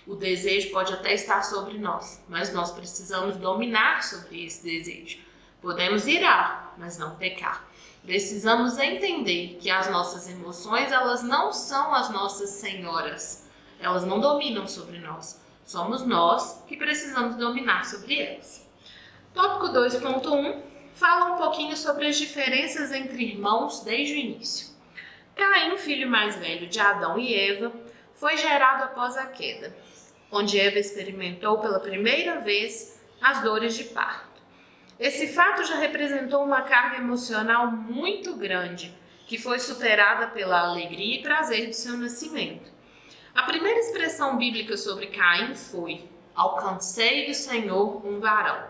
O desejo pode até estar sobre nós, mas nós precisamos dominar sobre esse desejo. Podemos irar, mas não pecar. Precisamos entender que as nossas emoções, elas não são as nossas senhoras. Elas não dominam sobre nós. Somos nós que precisamos dominar sobre elas. Tópico 2.1 fala um pouquinho sobre as diferenças entre irmãos desde o início. Caim, filho mais velho de Adão e Eva, foi gerado após a queda, onde Eva experimentou pela primeira vez as dores de parto. Esse fato já representou uma carga emocional muito grande, que foi superada pela alegria e prazer do seu nascimento. A primeira expressão bíblica sobre Caim foi: alcancei do Senhor um varão.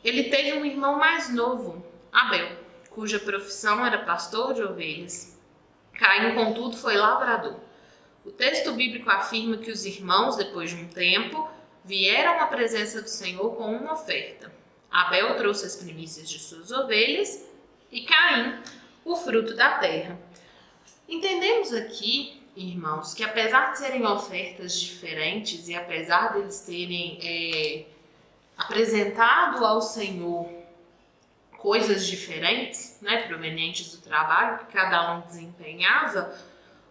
Ele teve um irmão mais novo, Abel, cuja profissão era pastor de ovelhas. Caim, contudo, foi lavrador. O texto bíblico afirma que os irmãos, depois de um tempo, vieram à presença do Senhor com uma oferta. Abel trouxe as primícias de suas ovelhas e Caim, o fruto da terra. Entendemos aqui, irmãos, que apesar de serem ofertas diferentes e apesar deles terem apresentado ao Senhor coisas diferentes, provenientes do trabalho que cada um desempenhava,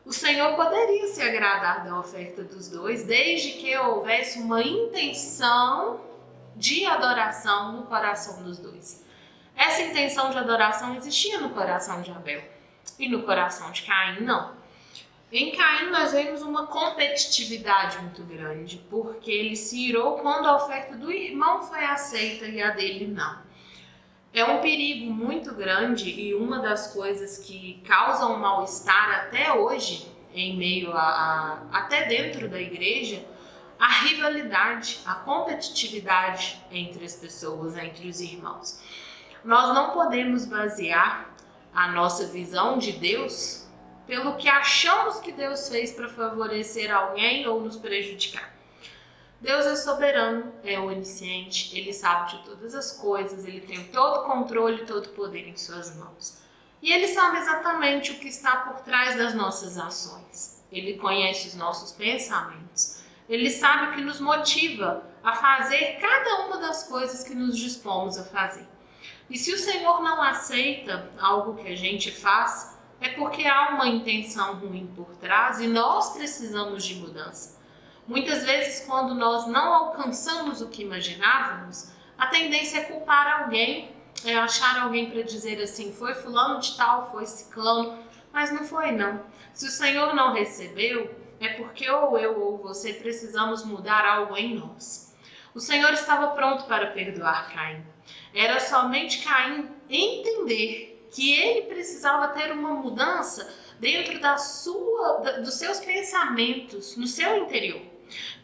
o Senhor poderia se agradar da oferta dos dois, desde que houvesse uma intenção de adoração no coração dos dois. Essa intenção de adoração existia no coração de Abel e no coração de Caim não. Em Caim nós vemos uma competitividade muito grande, porque ele se irou quando a oferta do irmão foi aceita e a dele não. É um perigo muito grande e uma das coisas que causam mal-estar até hoje, em meio até dentro da igreja, a rivalidade, a competitividade entre as pessoas, entre os irmãos. Nós não podemos basear a nossa visão de Deus pelo que achamos que Deus fez para favorecer alguém ou nos prejudicar. Deus é soberano, é onisciente, Ele sabe de todas as coisas, Ele tem todo o controle e todo o poder em suas mãos. E Ele sabe exatamente o que está por trás das nossas ações. Ele conhece os nossos pensamentos. Ele sabe o que nos motiva a fazer cada uma das coisas que nos dispomos a fazer. E se o Senhor não aceita algo que a gente faz, é porque há uma intenção ruim por trás e nós precisamos de mudança. Muitas vezes, quando nós não alcançamos o que imaginávamos, a tendência é culpar alguém, é achar alguém para dizer assim, foi fulano de tal, foi ciclano, mas não foi não. Se o Senhor não recebeu, é porque ou eu ou você precisamos mudar algo em nós. O Senhor estava pronto para perdoar Caim. Era somente Caim entender que ele precisava ter uma mudança dentro dos seus pensamentos, no seu interior.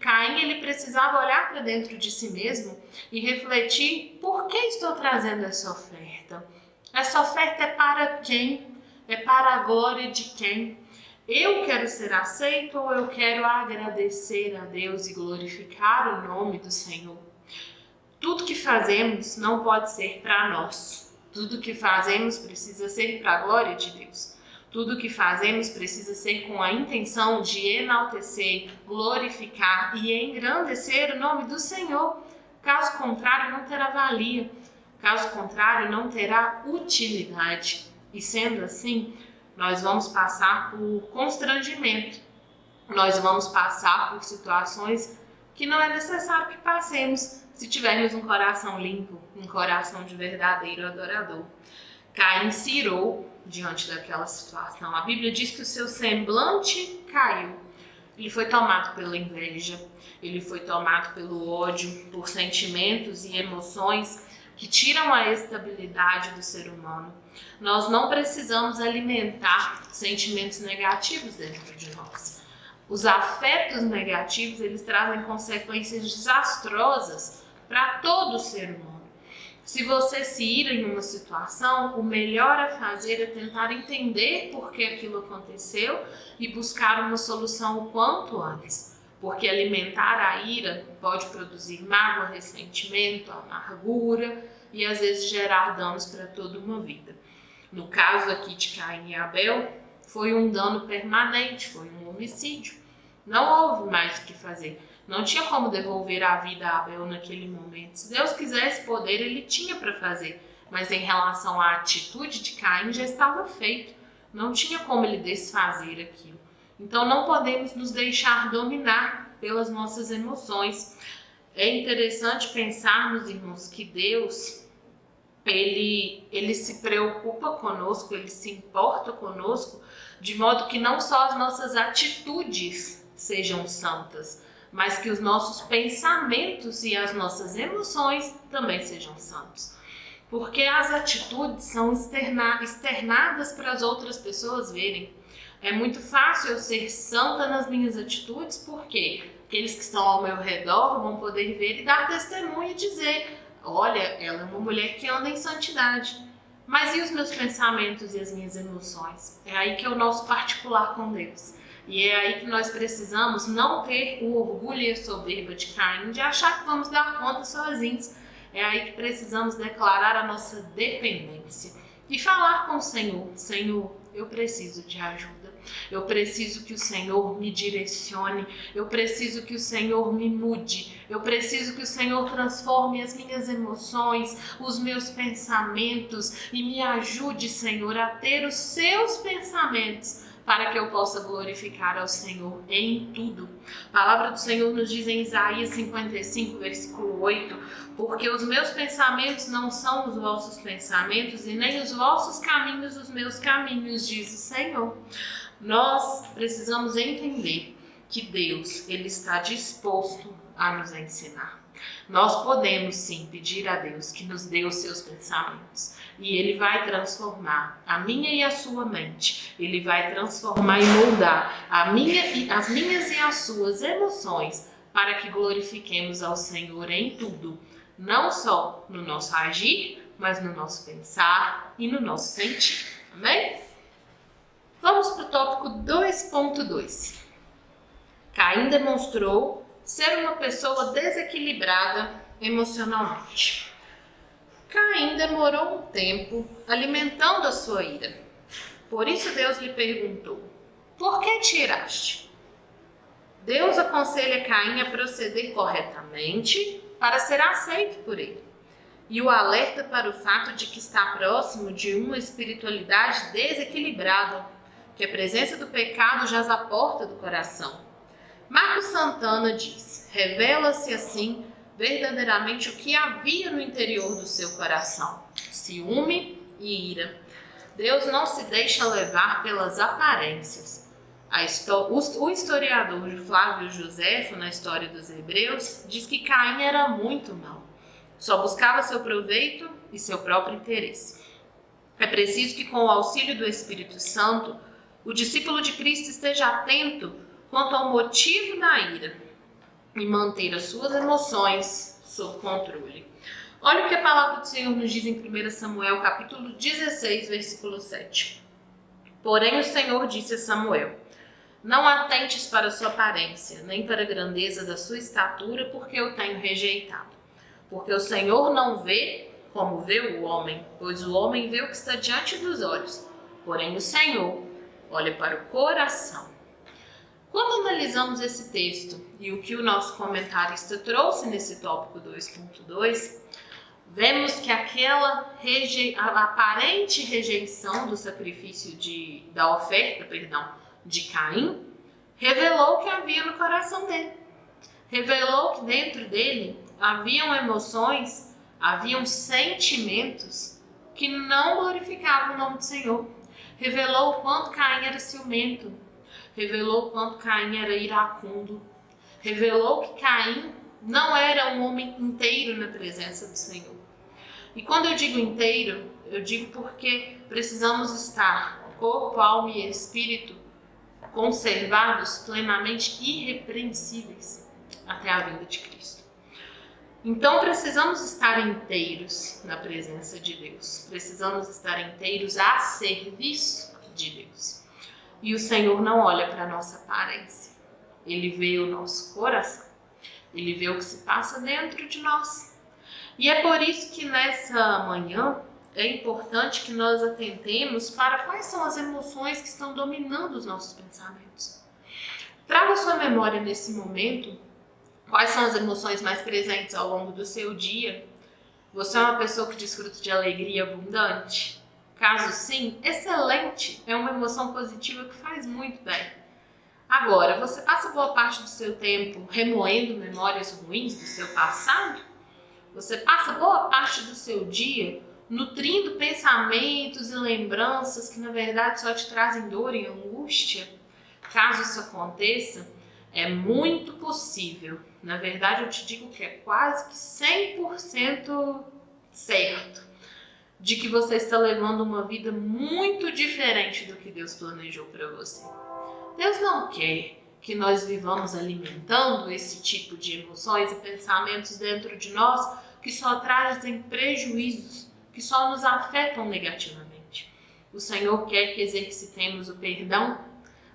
Caim, ele precisava olhar para dentro de si mesmo e refletir: por que estou trazendo essa oferta? Essa oferta é para quem? É para a glória de quem? Eu quero ser aceito ou eu quero agradecer a Deus e glorificar o nome do Senhor? Tudo que fazemos não pode ser para nós. Tudo que fazemos precisa ser para a glória de Deus. Tudo que fazemos precisa ser com a intenção de enaltecer, glorificar e engrandecer o nome do Senhor. Caso contrário, não terá valia. Caso contrário, não terá utilidade. E sendo assim, nós vamos passar por constrangimento. Nós vamos passar por situações que não é necessário que passemos se tivermos um coração limpo, um coração de verdadeiro adorador. Caim se irou diante daquela situação. A Bíblia diz que o seu semblante caiu. Ele foi tomado pela inveja, ele foi tomado pelo ódio, por sentimentos e emoções que tiram a estabilidade do ser humano. Nós não precisamos alimentar sentimentos negativos dentro de nós. Os afetos negativos, eles trazem consequências desastrosas para todo ser humano. Se você se ira em uma situação, o melhor a fazer é tentar entender por que aquilo aconteceu e buscar uma solução o quanto antes. Porque alimentar a ira pode produzir mágoa, ressentimento, amargura e às vezes gerar danos para toda uma vida. No caso aqui de Caim e Abel, foi um dano permanente, foi um homicídio. Não houve mais o que fazer. Não tinha como devolver a vida a Abel naquele momento. Se Deus quisesse poder, ele tinha para fazer. Mas em relação à atitude de Caim, já estava feito. Não tinha como ele desfazer aquilo. Então não podemos nos deixar dominar pelas nossas emoções. É interessante pensarmos, irmãos, que Deus, ele se preocupa conosco, ele se importa conosco, de modo que não só as nossas atitudes sejam santas, mas que os nossos pensamentos e as nossas emoções também sejam santos. Porque as atitudes são externadas para as outras pessoas verem. É muito fácil eu ser santa nas minhas atitudes, porque aqueles que estão ao meu redor vão poder ver e dar testemunho e dizer: olha, ela é uma mulher que anda em santidade. Mas e os meus pensamentos e as minhas emoções? É aí que é o nosso particular com Deus. E é aí que nós precisamos não ter o orgulho e a soberba de Caim, de achar que vamos dar conta sozinhos. É aí que precisamos declarar a nossa dependência e falar com o Senhor: Senhor, eu preciso de ajuda. Eu preciso que o Senhor me direcione. Eu preciso que o Senhor me mude. Eu preciso que o Senhor transforme as minhas emoções, os meus pensamentos e me ajude, Senhor, a ter os seus pensamentos, para que eu possa glorificar ao Senhor em tudo. A palavra do Senhor nos diz em Isaías 55, versículo 8: porque os meus pensamentos não são os vossos pensamentos e nem os vossos caminhos os meus caminhos, diz o Senhor. Nós precisamos entender que Deus, ele está disposto a nos ensinar. Nós podemos sim pedir a Deus que nos dê os seus pensamentos e Ele vai transformar a minha e a sua mente. Ele vai transformar e moldar as minhas e as suas emoções para que glorifiquemos ao Senhor em tudo, não só no nosso agir, mas no nosso pensar e no nosso sentir. Amém? Vamos para o tópico 2.2. Caim demonstrou ser uma pessoa desequilibrada emocionalmente. Caim demorou um tempo alimentando a sua ira. Por isso Deus lhe perguntou: por que te iraste? Deus aconselha Caim a proceder corretamente para ser aceito por ele. E o alerta para o fato de que está próximo de uma espiritualidade desequilibrada, que a presença do pecado jaz à porta do coração. Marcos Santana diz: revela-se assim verdadeiramente o que havia no interior do seu coração: ciúme e ira. Deus não se deixa levar pelas aparências. O historiador Flávio Joséfo, na História dos Hebreus, diz que Caim era muito mau. Só buscava seu proveito e seu próprio interesse. É preciso que, com o auxílio do Espírito Santo, o discípulo de Cristo esteja atento quanto ao motivo da ira e manter as suas emoções sob controle. Olha o que a palavra do Senhor nos diz em 1 Samuel, capítulo 16, versículo 7. Porém o Senhor disse a Samuel: não atentes para a sua aparência, nem para a grandeza da sua estatura, porque eu tenho rejeitado. Porque o Senhor não vê como vê o homem, pois o homem vê o que está diante dos olhos. Porém o Senhor olha para o coração. Quando analisamos esse texto e o que o nosso comentarista trouxe nesse tópico 2.2, vemos que aquela aparente rejeição do sacrifício da oferta de Caim revelou o que havia no coração dele. Revelou que dentro dele haviam emoções, haviam sentimentos que não glorificavam o nome do Senhor. Revelou o quanto Caim era ciumento, revelou quanto Caim era iracundo, revelou que Caim não era um homem inteiro na presença do Senhor. E quando eu digo inteiro, eu digo porque precisamos estar, corpo, alma e espírito, conservados plenamente irrepreensíveis até a vinda de Cristo. Então precisamos estar inteiros na presença de Deus. Precisamos estar inteiros a serviço de Deus. E o Senhor não olha para a nossa aparência. Ele vê o nosso coração. Ele vê o que se passa dentro de nós. E é por isso que nessa manhã é importante que nós atentemos para quais são as emoções que estão dominando os nossos pensamentos. Traga sua memória nesse momento. Quais são as emoções mais presentes ao longo do seu dia? Você é uma pessoa que desfruta de alegria abundante? Caso sim, excelente! É uma emoção positiva que faz muito bem. Agora, você passa boa parte do seu tempo remoendo memórias ruins do seu passado? Você passa boa parte do seu dia nutrindo pensamentos e lembranças que na verdade só te trazem dor e angústia? Caso isso aconteça, é muito possível. Na verdade, eu te digo que é quase que 100% certo de que você está levando uma vida muito diferente do que Deus planejou para você. Deus não quer que nós vivamos alimentando esse tipo de emoções e pensamentos dentro de nós que só trazem prejuízos, que só nos afetam negativamente. O Senhor quer que exercitemos o perdão,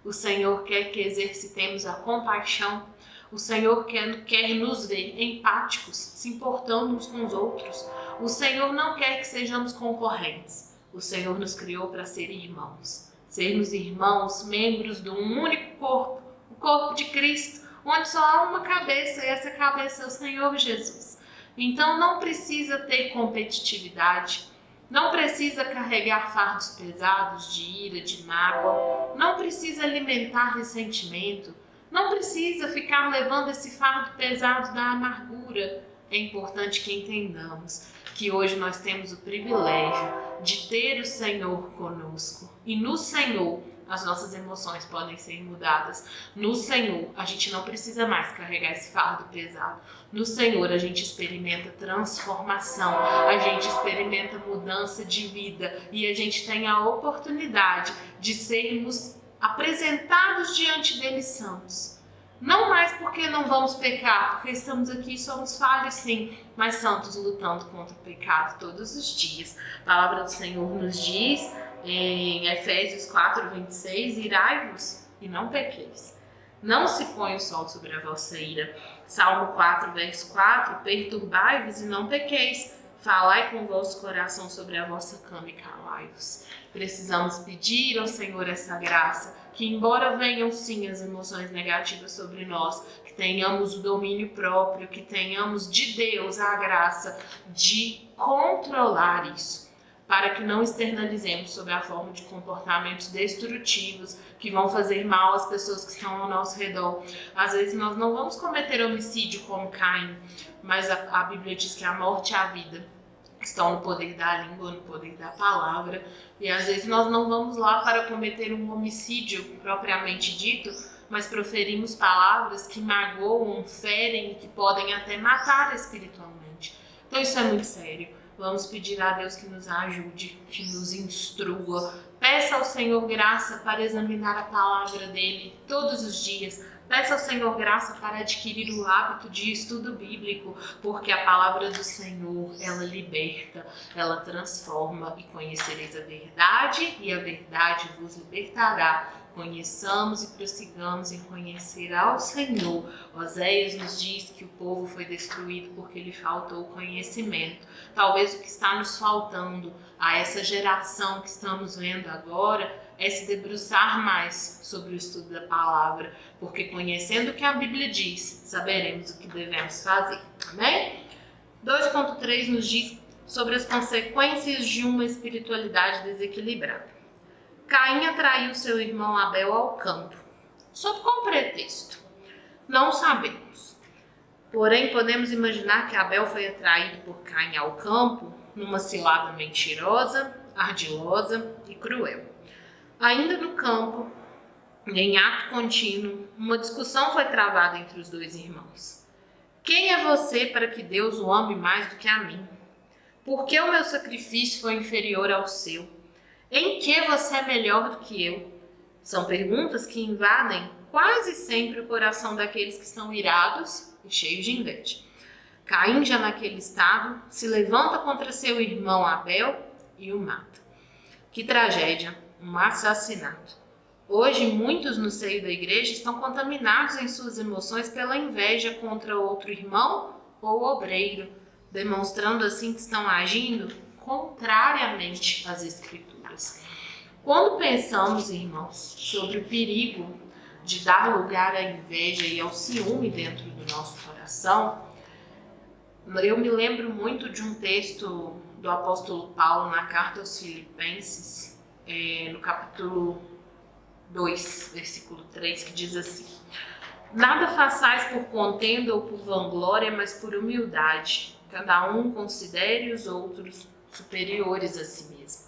o Senhor quer que exercitemos a compaixão, o Senhor quer nos ver empáticos, se importando uns com os outros. O Senhor não quer que sejamos concorrentes. O Senhor nos criou para ser irmãos. Sermos irmãos, membros de um único corpo, o corpo de Cristo, onde só há uma cabeça e essa cabeça é o Senhor Jesus. Então não precisa ter competitividade, não precisa carregar fardos pesados de ira, de mágoa, não precisa alimentar ressentimento, não precisa ficar levando esse fardo pesado da amargura. É importante que entendamos que hoje nós temos o privilégio de ter o Senhor conosco. E no Senhor as nossas emoções podem ser mudadas. No Senhor a gente não precisa mais carregar esse fardo pesado. No Senhor a gente experimenta transformação, a gente experimenta mudança de vida e a gente tem a oportunidade de sermos apresentados diante dele santos. Não mais porque não vamos pecar, porque estamos aqui e somos falhos sim, mas santos lutando contra o pecado todos os dias. A palavra do Senhor nos diz em Efésios 4:26, irai-vos e não pequeis. Não se põe o sol sobre a vossa ira. Salmo 4, verso 4, perturbai-vos e não pequeis. Falai com o vosso coração sobre a vossa cama e calai-vos. Precisamos pedir ao Senhor essa graça, que embora venham sim as emoções negativas sobre nós, que tenhamos o domínio próprio, que tenhamos de Deus a graça de controlar isso, para que não externalizemos sob a forma de comportamentos destrutivos que vão fazer mal às pessoas que estão ao nosso redor. Às vezes nós não vamos cometer homicídio como Caim, mas a Bíblia diz que a morte e a vida estão no poder da língua, no poder da palavra. E às vezes nós não vamos lá para cometer um homicídio propriamente dito, mas proferimos palavras que magoam, ferem e que podem até matar espiritualmente. Então isso é muito sério. Vamos pedir a Deus que nos ajude, que nos instrua. Peça ao Senhor graça para examinar a palavra dele todos os dias. Peça ao Senhor graça para adquirir o hábito de estudo bíblico, porque a palavra do Senhor, ela liberta, ela transforma. E conhecereis a verdade, e a verdade vos libertará. Conheçamos e prossigamos em conhecer ao Senhor. Oséias nos diz que o povo foi destruído porque lhe faltou conhecimento. Talvez o que está nos faltando a essa geração que estamos vendo agora é se debruçar mais sobre o estudo da palavra, porque conhecendo o que a Bíblia diz, saberemos o que devemos fazer. Amém? 2.3 nos diz sobre as consequências de uma espiritualidade desequilibrada. Caim atraiu seu irmão Abel ao campo. Sob qual pretexto? Não sabemos. Porém, podemos imaginar que Abel foi atraído por Caim ao campo numa cilada mentirosa, ardilosa e cruel. Ainda no campo, em ato contínuo, uma discussão foi travada entre os dois irmãos. Quem é você para que Deus o ame mais do que a mim? Por que o meu sacrifício foi inferior ao seu? Em que você é melhor do que eu? São perguntas que invadem quase sempre o coração daqueles que estão irados e cheios de inveja. Caim, já naquele estado, se levanta contra seu irmão Abel e o mata. Que tragédia, um assassinato. Hoje, muitos no seio da igreja estão contaminados em suas emoções pela inveja contra outro irmão ou obreiro, demonstrando assim que estão agindo contrariamente às Escrituras. Quando pensamos, irmãos, sobre o perigo de dar lugar à inveja e ao ciúme dentro do nosso coração, eu me lembro muito de um texto do apóstolo Paulo na carta aos Filipenses, no capítulo 2, versículo 3, que diz assim: Nada façais por contenda ou por vanglória, mas por humildade. Cada um considere os outros superiores a si mesmo.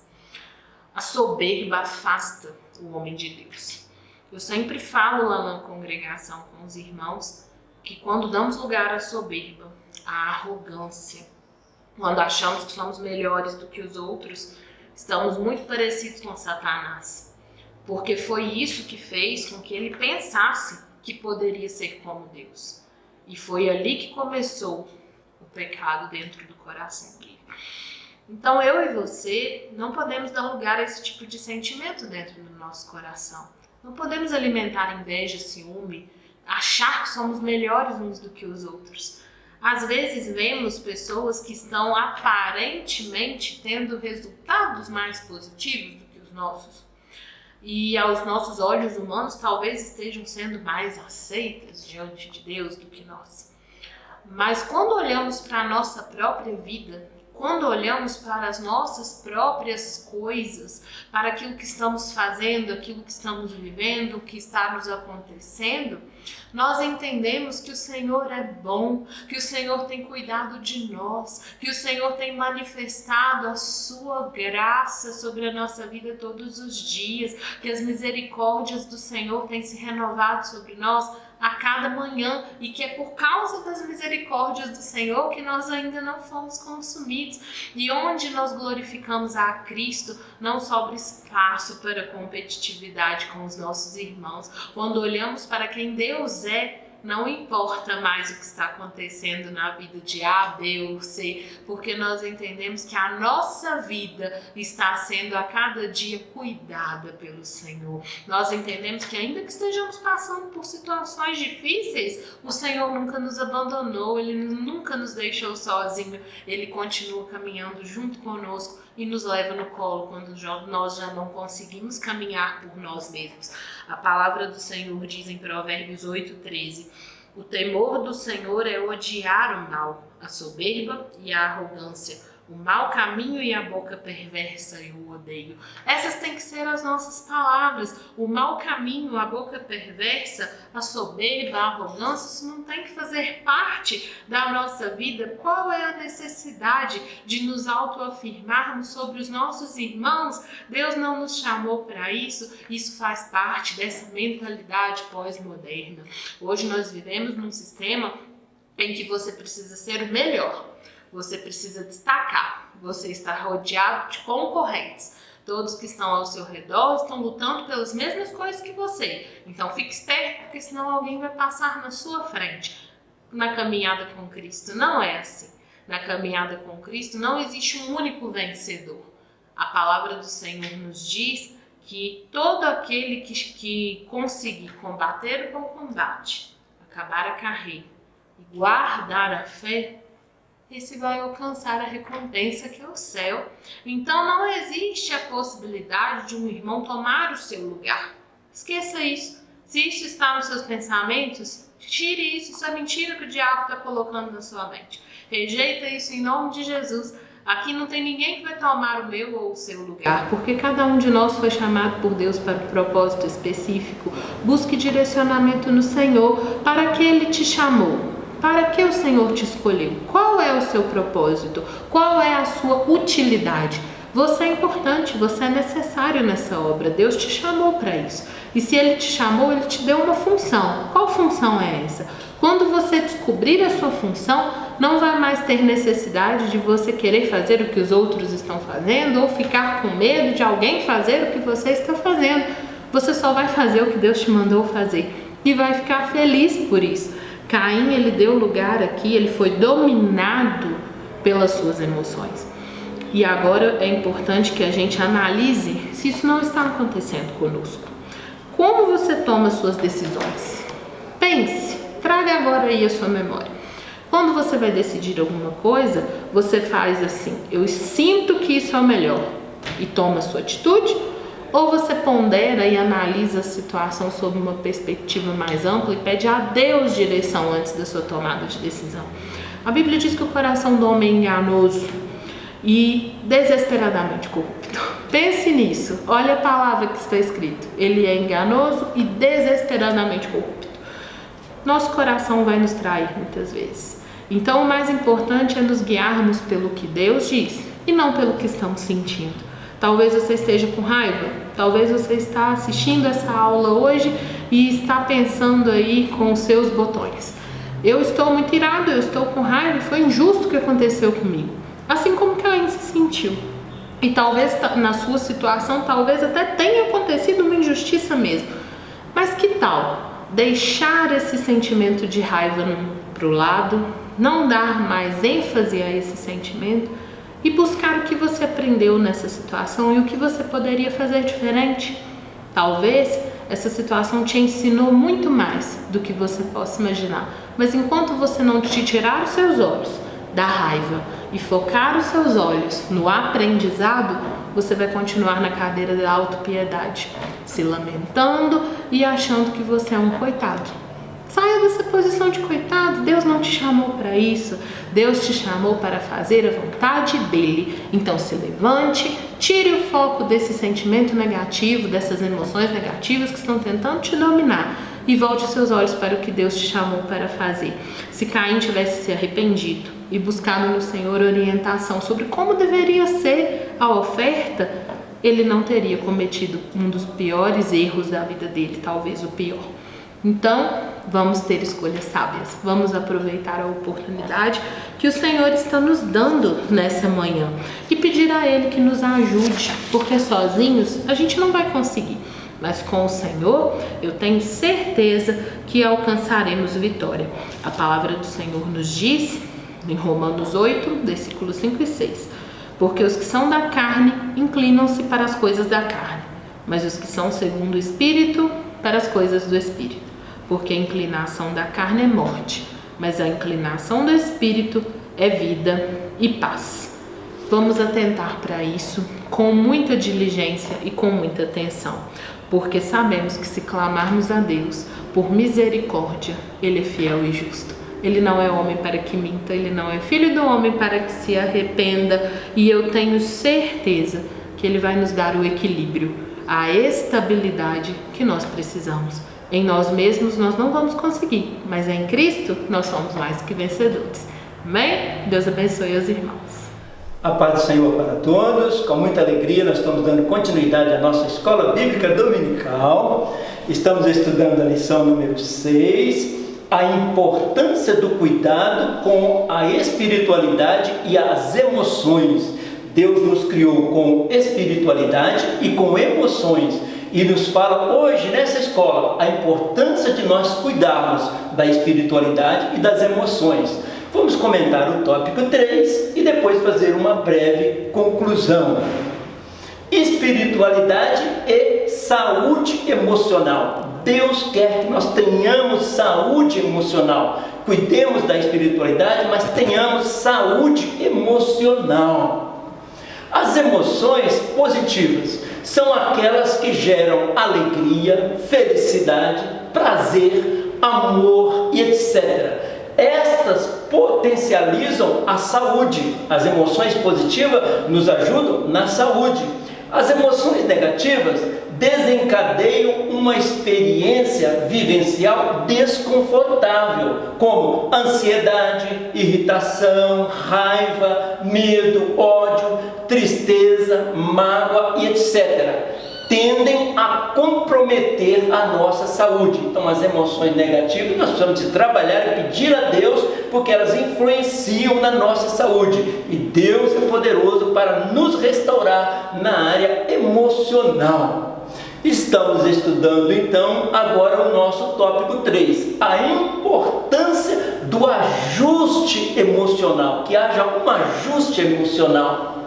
A soberba afasta o homem de Deus. Eu sempre falo lá na congregação com os irmãos que quando damos lugar à soberba, à arrogância, quando achamos que somos melhores do que os outros, estamos muito parecidos com Satanás. Porque foi isso que fez com que ele pensasse que poderia ser como Deus. E foi ali que começou o pecado dentro do coração dele. Então eu e você não podemos dar lugar a esse tipo de sentimento dentro do nosso coração. Não podemos alimentar inveja, ciúme, achar que somos melhores uns do que os outros. Às vezes vemos pessoas que estão aparentemente tendo resultados mais positivos do que os nossos. E aos nossos olhos humanos talvez estejam sendo mais aceitas diante de Deus do que nós. Mas quando olhamos para a nossa própria vida, quando olhamos para as nossas próprias coisas, para aquilo que estamos fazendo, aquilo que estamos vivendo, o que está nos acontecendo, nós entendemos que o Senhor é bom, que o Senhor tem cuidado de nós, que o Senhor tem manifestado a sua graça sobre a nossa vida todos os dias, que as misericórdias do Senhor têm se renovado sobre nós a cada manhã e que é por causa das misericórdias do Senhor que nós ainda não fomos consumidos. E onde nós glorificamos a Cristo, não sobra espaço para competitividade com os nossos irmãos. Quando olhamos para quem Deus é, não importa mais o que está acontecendo na vida de A, B ou C, porque nós entendemos que a nossa vida está sendo a cada dia cuidada pelo Senhor. Nós entendemos que ainda que estejamos passando por situações difíceis, o Senhor nunca nos abandonou, Ele nunca nos deixou sozinho, Ele continua caminhando junto conosco e nos leva no colo quando nós já não conseguimos caminhar por nós mesmos. A palavra do Senhor diz em Provérbios 8:13: o temor do Senhor é odiar o mal, a soberba e a arrogância, o mau caminho e a boca perversa eu odeio. Essas têm que ser as nossas palavras. O mau caminho, a boca perversa, a soberba, a arrogância, isso não tem que fazer parte da nossa vida. Qual é a necessidade de nos autoafirmarmos sobre os nossos irmãos? Deus não nos chamou para isso. Isso faz parte dessa mentalidade pós-moderna. Hoje nós vivemos num sistema em que você precisa ser o melhor. Você precisa destacar, você está rodeado de concorrentes. Todos que estão ao seu redor estão lutando pelas mesmas coisas que você. Então fique esperto, porque senão alguém vai passar na sua frente. Na caminhada com Cristo não é assim. Na caminhada com Cristo não existe um único vencedor. A palavra do Senhor nos diz que todo aquele que conseguir combater o bom combate, acabar a carreira e guardar a fé, esse vai alcançar a recompensa que é o céu. Então não existe a possibilidade de um irmão tomar o seu lugar. Esqueça isso. Se isso está nos seus pensamentos, tire isso. Isso é mentira que o diabo está colocando na sua mente. Rejeita isso em nome de Jesus. Aqui não tem ninguém que vai tomar o meu ou o seu lugar, porque cada um de nós foi chamado por Deus para um propósito específico. Busque direcionamento no Senhor. Para que Ele te chamou? Para que o Senhor te escolheu? Qual é o seu propósito? Qual é a sua utilidade? Você é importante, você é necessário nessa obra. Deus te chamou para isso. E se Ele te chamou, Ele te deu uma função. Qual função é essa? Quando você descobrir a sua função, não vai mais ter necessidade de você querer fazer o que os outros estão fazendo ou ficar com medo de alguém fazer o que você está fazendo. Você só vai fazer o que Deus te mandou fazer e vai ficar feliz por isso. Caim, ele deu lugar aqui, ele foi dominado pelas suas emoções. E agora é importante que a gente analise se isso não está acontecendo conosco. Como você toma suas decisões? Pense, traga agora aí a sua memória. Quando você vai decidir alguma coisa, você faz assim: eu sinto que isso é o melhor, e toma a sua atitude, ou você pondera e analisa a situação sob uma perspectiva mais ampla e pede a Deus direção antes da sua tomada de decisão. A Bíblia diz que o coração do homem é enganoso e desesperadamente corrupto. Pense nisso, olha a palavra que está escrito: ele é enganoso e desesperadamente corrupto. Nosso coração vai nos trair muitas vezes. Então o mais importante é nos guiarmos pelo que Deus diz e não pelo que estamos sentindo. Talvez você esteja com raiva, talvez você está assistindo essa aula hoje e está pensando aí com os seus botões: eu estou muito irado, eu estou com raiva, foi injusto o que aconteceu comigo. Assim como Caim se sentiu. E talvez na sua situação, talvez até tenha acontecido uma injustiça mesmo. Mas que tal deixar esse sentimento de raiva para o lado, não dar mais ênfase a esse sentimento e buscar o que você aprendeu nessa situação e o que você poderia fazer diferente? Talvez essa situação te ensinou muito mais do que você possa imaginar. Mas enquanto você não te tirar os seus olhos da raiva e focar os seus olhos no aprendizado, você vai continuar na cadeira da autopiedade, se lamentando e achando que você é um coitado. Saia dessa posição de coitado. Deus não te chamou para isso. Deus te chamou para fazer a vontade dele. Então se levante, tire o foco desse sentimento negativo, dessas emoções negativas que estão tentando te dominar e volte os seus olhos para o que Deus te chamou para fazer. Se Caim tivesse se arrependido e buscado no Senhor orientação sobre como deveria ser a oferta, ele não teria cometido um dos piores erros da vida dele, talvez o pior. Então, vamos ter escolhas sábias, vamos aproveitar a oportunidade que o Senhor está nos dando nessa manhã e pedir a Ele que nos ajude, porque sozinhos a gente não vai conseguir, mas com o Senhor eu tenho certeza que alcançaremos vitória. A palavra do Senhor nos diz, em Romanos 8, versículos 5 e 6, porque os que são da carne inclinam-se para as coisas da carne, mas os que são segundo o Espírito, para as coisas do Espírito. Porque a inclinação da carne é morte, mas a inclinação do Espírito é vida e paz. Vamos atentar para isso com muita diligência e com muita atenção, porque sabemos que se clamarmos a Deus por misericórdia, Ele é fiel e justo. Ele não é homem para que minta, Ele não é filho do homem para que se arrependa, e eu tenho certeza que Ele vai nos dar o equilíbrio, a estabilidade que nós precisamos. Em nós mesmos nós não vamos conseguir, mas em Cristo nós somos mais do que vencedores. Amém? Deus abençoe os irmãos. A paz do Senhor para todos. Com muita alegria nós estamos dando continuidade à nossa Escola Bíblica Dominical. Estamos estudando a lição número 6, a importância do cuidado com a espiritualidade e as emoções. Deus nos criou com espiritualidade e com emoções. E nos fala hoje nessa escola a importância de nós cuidarmos da espiritualidade e das emoções. Vamos comentar o tópico 3 e depois fazer uma breve conclusão. Espiritualidade e saúde emocional. Deus quer que nós tenhamos saúde emocional. Cuidemos da espiritualidade, mas tenhamos saúde emocional. As emoções positivas são aquelas que geram alegria, felicidade, prazer, amor e etc. Estas potencializam a saúde. As emoções positivas nos ajudam na saúde. As emoções negativas desencadeiam uma experiência vivencial desconfortável, como ansiedade, irritação, raiva, medo, ódio, tristeza, mágoa e etc. Tendem a comprometer a nossa saúde. Então, as emoções negativas nós precisamos de trabalhar e pedir a Deus, porque elas influenciam na nossa saúde. E Deus é poderoso para nos restaurar na área emocional. Estamos estudando então agora o nosso tópico 3, a importância do ajuste emocional, que haja um ajuste emocional.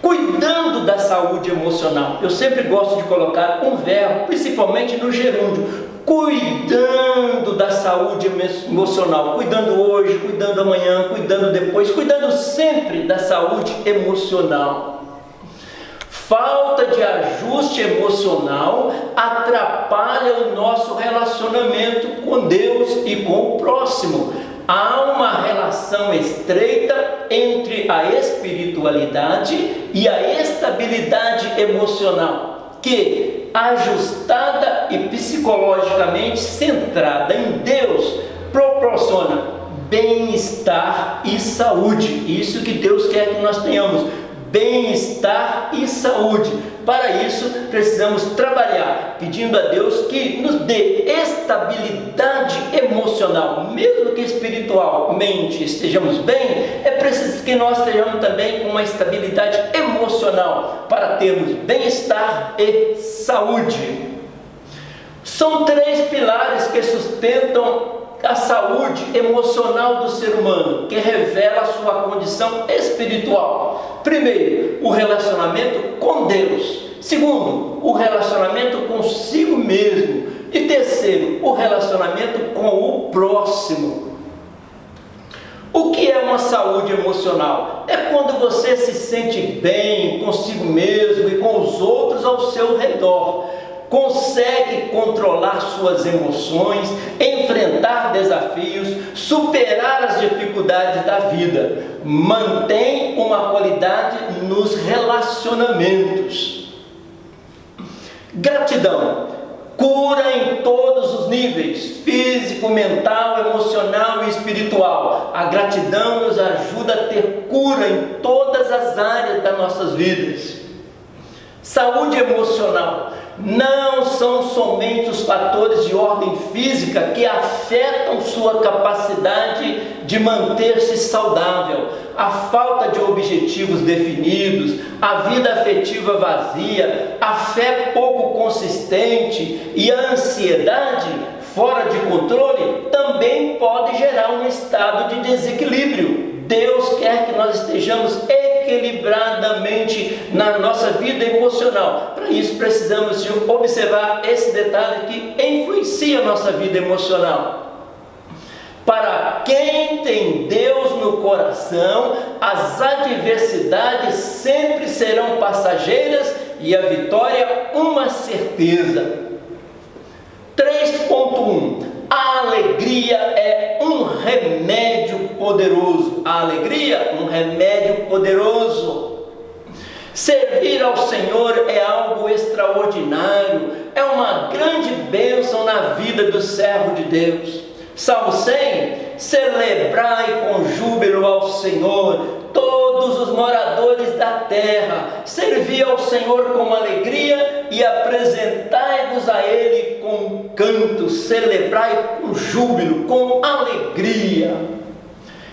Cuidando da saúde emocional. Eu sempre gosto de colocar um verbo, principalmente no gerúndio. Cuidando da saúde emocional. Cuidando hoje, cuidando amanhã, cuidando depois. Cuidando sempre da saúde emocional. Falta de ajuste emocional atrapalha o nosso relacionamento com Deus e com o próximo. Há uma relação estreita entre a espiritualidade e a estabilidade emocional, que, ajustada e psicologicamente centrada em Deus, proporciona bem-estar e saúde. Isso que Deus quer que nós tenhamos, bem-estar e saúde. Para isso, precisamos trabalhar, pedindo a Deus que nos dê estabilidade emocional, mesmo que espiritualmente estejamos bem, é preciso que nós estejamos também com uma estabilidade emocional, para termos bem-estar e saúde. São 3 pilares que sustentam a saúde emocional do ser humano, que revela a sua condição espiritual. Primeiro, o relacionamento com Deus. Segundo, o relacionamento consigo mesmo. E terceiro, o relacionamento com o próximo. O que é uma saúde emocional? É quando você se sente bem consigo mesmo e com os outros ao seu redor. Consegue controlar suas emoções, enfrentar desafios, superar as dificuldades da vida, mantém uma qualidade nos relacionamentos. Gratidão cura em todos os níveis, físico, mental, emocional e espiritual. A gratidão nos ajuda a ter cura em todas as áreas das nossas vidas. Saúde emocional. Não são somente os fatores de ordem física que afetam sua capacidade de manter-se saudável. A falta de objetivos definidos, a vida afetiva vazia, a fé pouco consistente e a ansiedade fora de controle também pode gerar um estado de desequilíbrio. Deus quer que nós estejamos equilibradamente na nossa vida emocional. Para isso precisamos de observar esse detalhe que influencia a nossa vida emocional. Para quem tem Deus no coração, as adversidades sempre serão passageiras e a vitória uma certeza. 3.1. A alegria é um remédio poderoso. A alegria, um remédio poderoso. Servir ao Senhor é algo extraordinário, é uma grande bênção na vida do servo de Deus. Salmo 100, celebrai com júbilo ao Senhor, todos os moradores da terra, servi ao Senhor com alegria e apresentai-vos a Ele com canto, celebrai com júbilo, com alegria.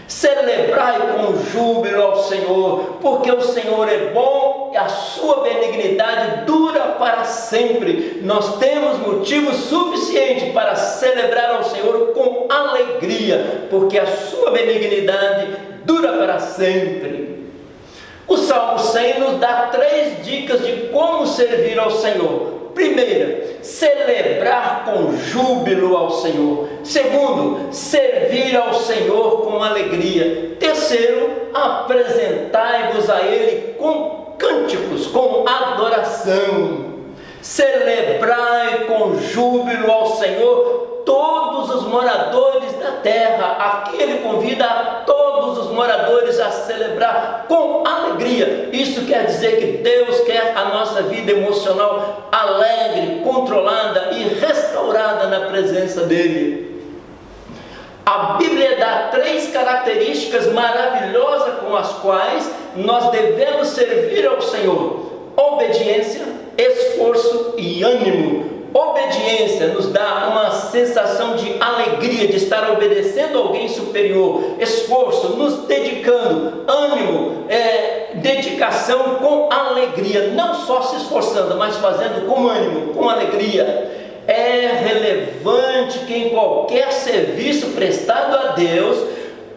Celebrai com júbilo ao Senhor, porque o Senhor é bom e a sua benignidade dura para sempre. Nós temos motivo suficiente para celebrar ao Senhor com alegria, porque a sua benignidade dura para sempre. O Salmo 100 nos dá 3 dicas de como servir ao Senhor. Primeira, celebrar com júbilo ao Senhor. Segundo, servir ao Senhor com alegria. Terceiro, apresentai-vos a Ele com cânticos, com adoração. Celebrai com júbilo ao Senhor todos os moradores da terra. Aqui Ele convida a todos os moradores a celebrar com alegria. Isso quer dizer que Deus quer a nossa vida emocional alegre, controlada e restaurada na presença dele. A Bíblia dá 3 características maravilhosas com as quais nós devemos servir ao Senhor: obediência, esforço e ânimo. Obediência nos dá uma sensação de alegria, de estar obedecendo a alguém superior. Esforço, nos dedicando. Ânimo, dedicação com alegria. Não só se esforçando, mas fazendo com ânimo, com alegria. É relevante que em qualquer serviço prestado a Deus,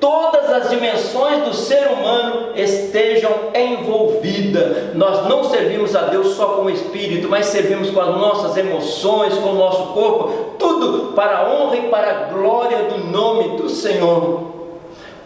todas as dimensões do ser humano estejam envolvidas. Nós não servimos a Deus só com o espírito, mas servimos com as nossas emoções, com o nosso corpo, tudo para a honra e para a glória do nome do Senhor.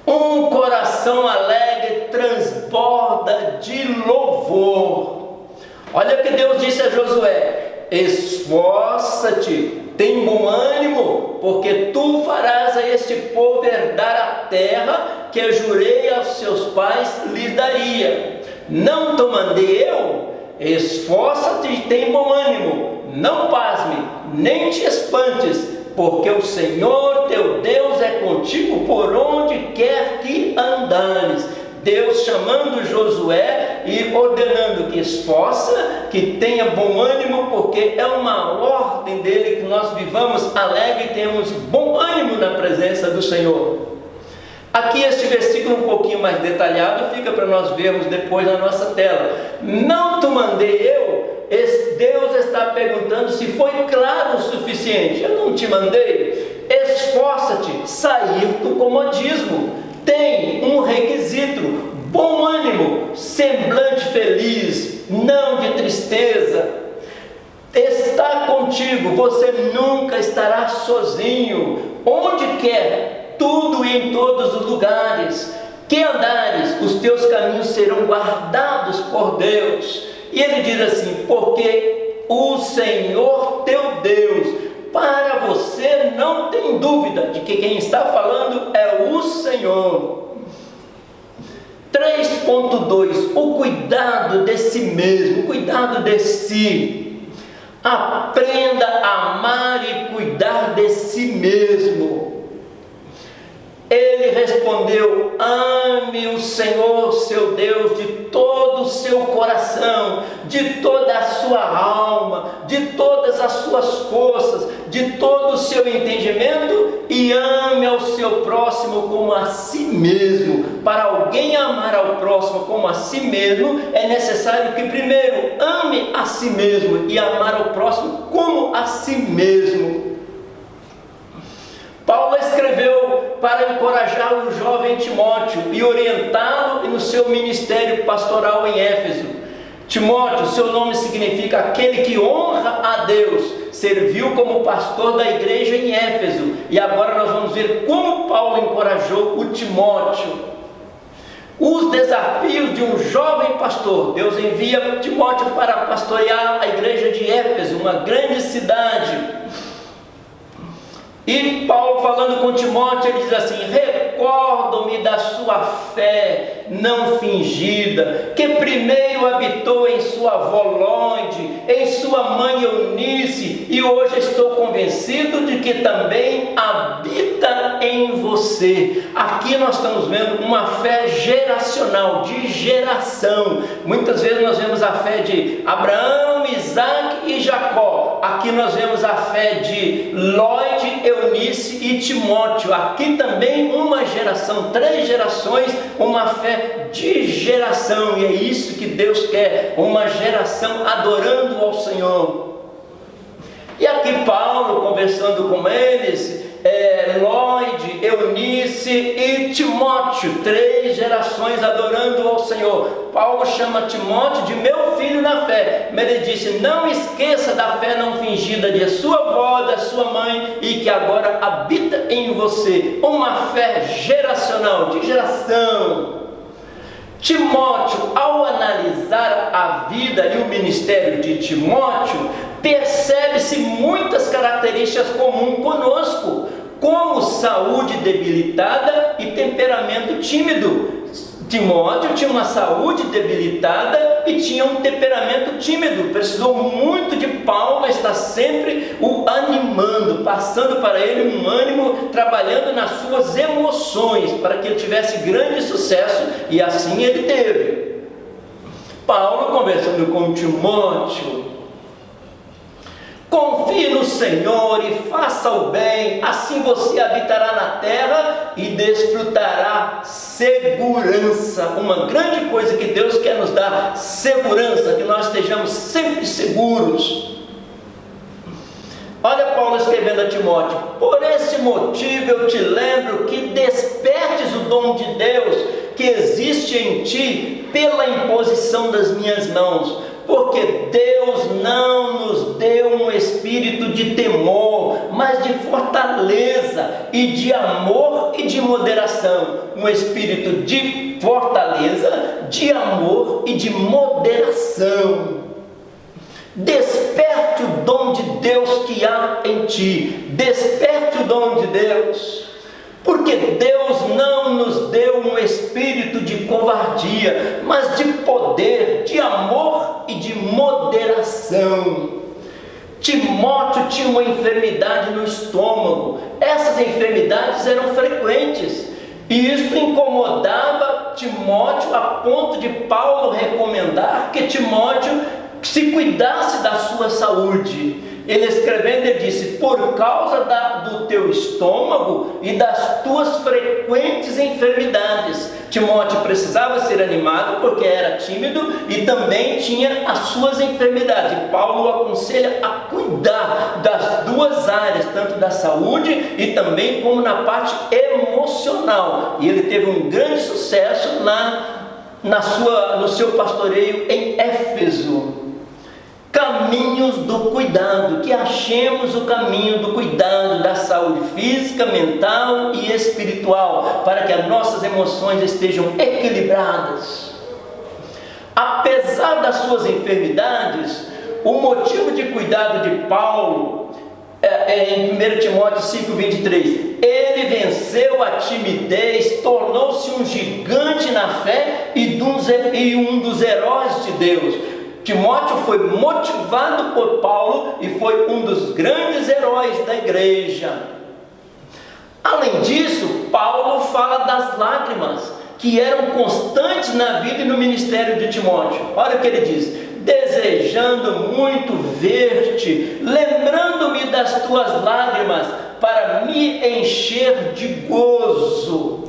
Um coração alegre transborda de louvor. Olha o que Deus disse a Josué: esforça-te, tem bom ânimo, porque tu farás a este povo herdar a terra que eu jurei aos seus pais lhes daria. Não te mandei eu? Esforça-te e tem bom ânimo, não pasme, nem te espantes, porque o Senhor teu Deus é contigo por onde quer que andares. Deus chamando Josué e ordenando que esforça, que tenha bom ânimo, porque é uma ordem dele que nós vivamos alegre e tenhamos bom ânimo na presença do Senhor. Aqui este versículo um pouquinho mais detalhado fica para nós vermos depois na nossa tela. Não te mandei eu? Deus está perguntando se foi claro o suficiente. Eu não te mandei? Esforça-te, sair do comodismo. Tem um requisito: bom ânimo, semblante feliz, não de tristeza. Está contigo, você nunca estará sozinho. Onde quer, tudo e em todos os lugares que andares, os teus caminhos serão guardados por Deus. E ele diz assim: porque o Senhor teu Deus, para você não tem dúvida de que quem está falando é o Senhor. 3.2, o cuidado de si mesmo, o cuidado de si. Aprenda a amar e cuidar de si mesmo. Ele respondeu: ame o Senhor seu Deus de todo o seu coração, de toda a sua alma, de todas as suas forças, de todo o seu entendimento, e ame ao seu próximo como a si mesmo. Para alguém amar ao próximo como a si mesmo, é necessário que primeiro ame a si mesmo e amar ao próximo como a si mesmo. Paulo escreveu para encorajar o jovem Timóteo e orientá-lo no seu ministério pastoral em Éfeso. Timóteo, seu nome significa aquele que honra a Deus, serviu como pastor da igreja em Éfeso. E agora nós vamos ver como Paulo encorajou o Timóteo. Os desafios de um jovem pastor. Deus envia Timóteo para pastorear a igreja de Éfeso, uma grande cidade. E Paulo, falando com Timóteo, ele diz assim: recordo-me da sua fé não fingida, que primeiro habitou em sua avó Lóide, em sua mãe Eunice, e hoje estou convencido de que também habita em você. Aqui nós estamos vendo uma fé geracional, de geração. Muitas vezes nós vemos a fé de Abraão, Isaac e Jacó. Aqui nós vemos a fé de Lóide, Eunice e Timóteo. Aqui também uma geração, 3 gerações, uma fé de geração. E é isso que Deus quer, uma geração adorando ao Senhor. E aqui Paulo, conversando com eles, Lóide, Eunice e Timóteo, 3 gerações adorando ao Senhor. Paulo chama Timóteo de meu filho na fé, mas ele disse: não esqueça da fé não fingida de sua avó, da sua mãe, e que agora habita em você. Uma fé geracional, de geração. Timóteo, ao analisar a vida e o ministério de Timóteo, percebe-se muitas características comuns conosco, como saúde debilitada e temperamento temperamento tímido. Timóteo tinha uma saúde debilitada e tinha um temperamento tímido. Precisou muito de Paulo estar sempre o animando, passando para ele um ânimo, trabalhando nas suas emoções, para que ele tivesse grande sucesso, e assim ele teve. Paulo, conversando com Timóteo: confie no Senhor e faça o bem, assim você habitará na terra e desfrutará segurança. Uma grande coisa que Deus quer nos dar: segurança, que nós estejamos sempre seguros. Olha Paulo escrevendo a Timóteo: por esse motivo eu te lembro que despertes o dom de Deus que existe em ti pela imposição das minhas mãos. Porque Deus não nos deu um espírito de temor, mas de fortaleza e de amor e de moderação. Um espírito de fortaleza, de amor e de moderação. Desperte o dom de Deus que há em ti. Desperte o dom de Deus. Porque Deus não nos deu um espírito de covardia, mas de poder, de amor e de moderação. Timóteo tinha uma enfermidade no estômago. Essas enfermidades eram frequentes, e isso incomodava Timóteo a ponto de Paulo recomendar que Timóteo se cuidasse da sua saúde. Ele escrevendo, ele disse: por causa do teu estômago e das tuas frequentes enfermidades. Timóteo precisava ser animado porque era tímido e também tinha as suas enfermidades. E Paulo o aconselha a cuidar das duas áreas, tanto da saúde e também como na parte emocional. E ele teve um grande sucesso no seu pastoreio em Éfeso. Caminhos do cuidado, que achemos o caminho do cuidado da saúde física, mental e espiritual, para que as nossas emoções estejam equilibradas. Apesar das suas enfermidades, o motivo de cuidado de Paulo em 1 Timóteo 5,23, ele venceu a timidez, tornou-se um gigante na fé e um dos heróis de Deus. Timóteo foi motivado por Paulo e foi um dos grandes heróis da igreja. Além disso, Paulo fala das lágrimas que eram constantes na vida e no ministério de Timóteo. Olha o que ele diz: desejando muito ver-te, lembrando-me das tuas lágrimas, para me encher de gozo.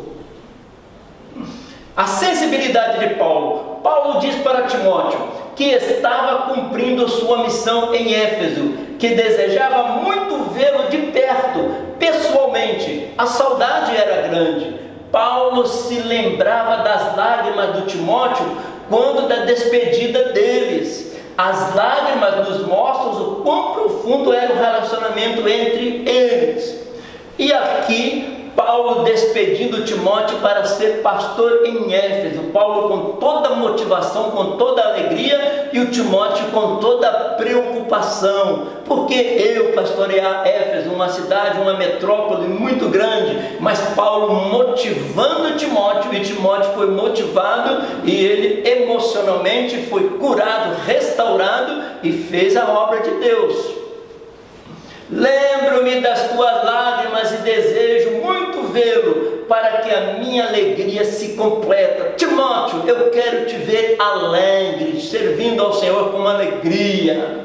A sensibilidade de Paulo. Paulo diz para Timóteo que estava cumprindo sua missão em Éfeso, que desejava muito vê-lo de perto, pessoalmente. A saudade era grande. Paulo se lembrava das lágrimas do Timóteo quando da despedida deles. As lágrimas nos mostram o quão profundo era o relacionamento entre eles. E aqui Paulo despedindo Timóteo para ser pastor em Éfeso. Paulo com toda a motivação, com toda a alegria, e o Timóteo com toda a preocupação. Porque eu pastorear Éfeso, uma cidade, uma metrópole muito grande, mas Paulo motivando Timóteo, e Timóteo foi motivado, e ele emocionalmente foi curado, restaurado, e fez a obra de Deus. Lembro-me das tuas lágrimas e desejo muito vê-lo, para que a minha alegria se completa. Timóteo, eu quero te ver alegre, servindo ao Senhor com alegria.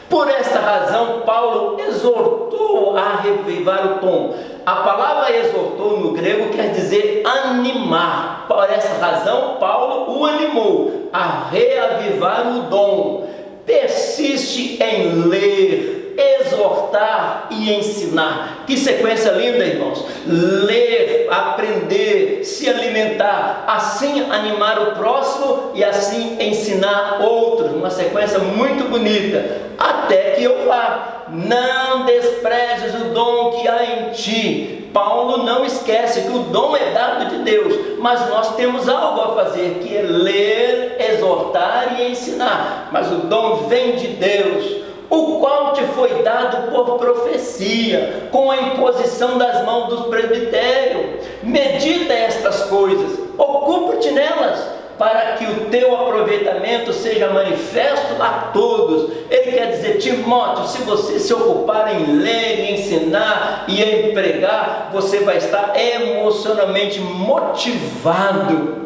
Por esta razão, Paulo exortou a revivar o tom. A palavra exortou no grego quer dizer animar. Por essa razão, Paulo o animou a reavivar o dom. Persiste em ler, exortar e ensinar. Que sequência linda, irmãos! Ler, aprender, se alimentar, assim animar o próximo e assim ensinar outros. Uma sequência muito bonita. Até que eu vá. Não desprezes o dom que há em ti. Paulo não esquece que o dom é dado de Deus, mas nós temos algo a fazer, que é ler, exortar e ensinar. Mas o dom vem de Deus, o qual te foi dado por por profecia, com a imposição das mãos do presbitério. Medita estas coisas, ocupa-te nelas, para que o teu aproveitamento seja manifesto a todos. Ele quer dizer, Timóteo, se você se ocupar em ler, em ensinar e em pregar, você vai estar emocionalmente motivado.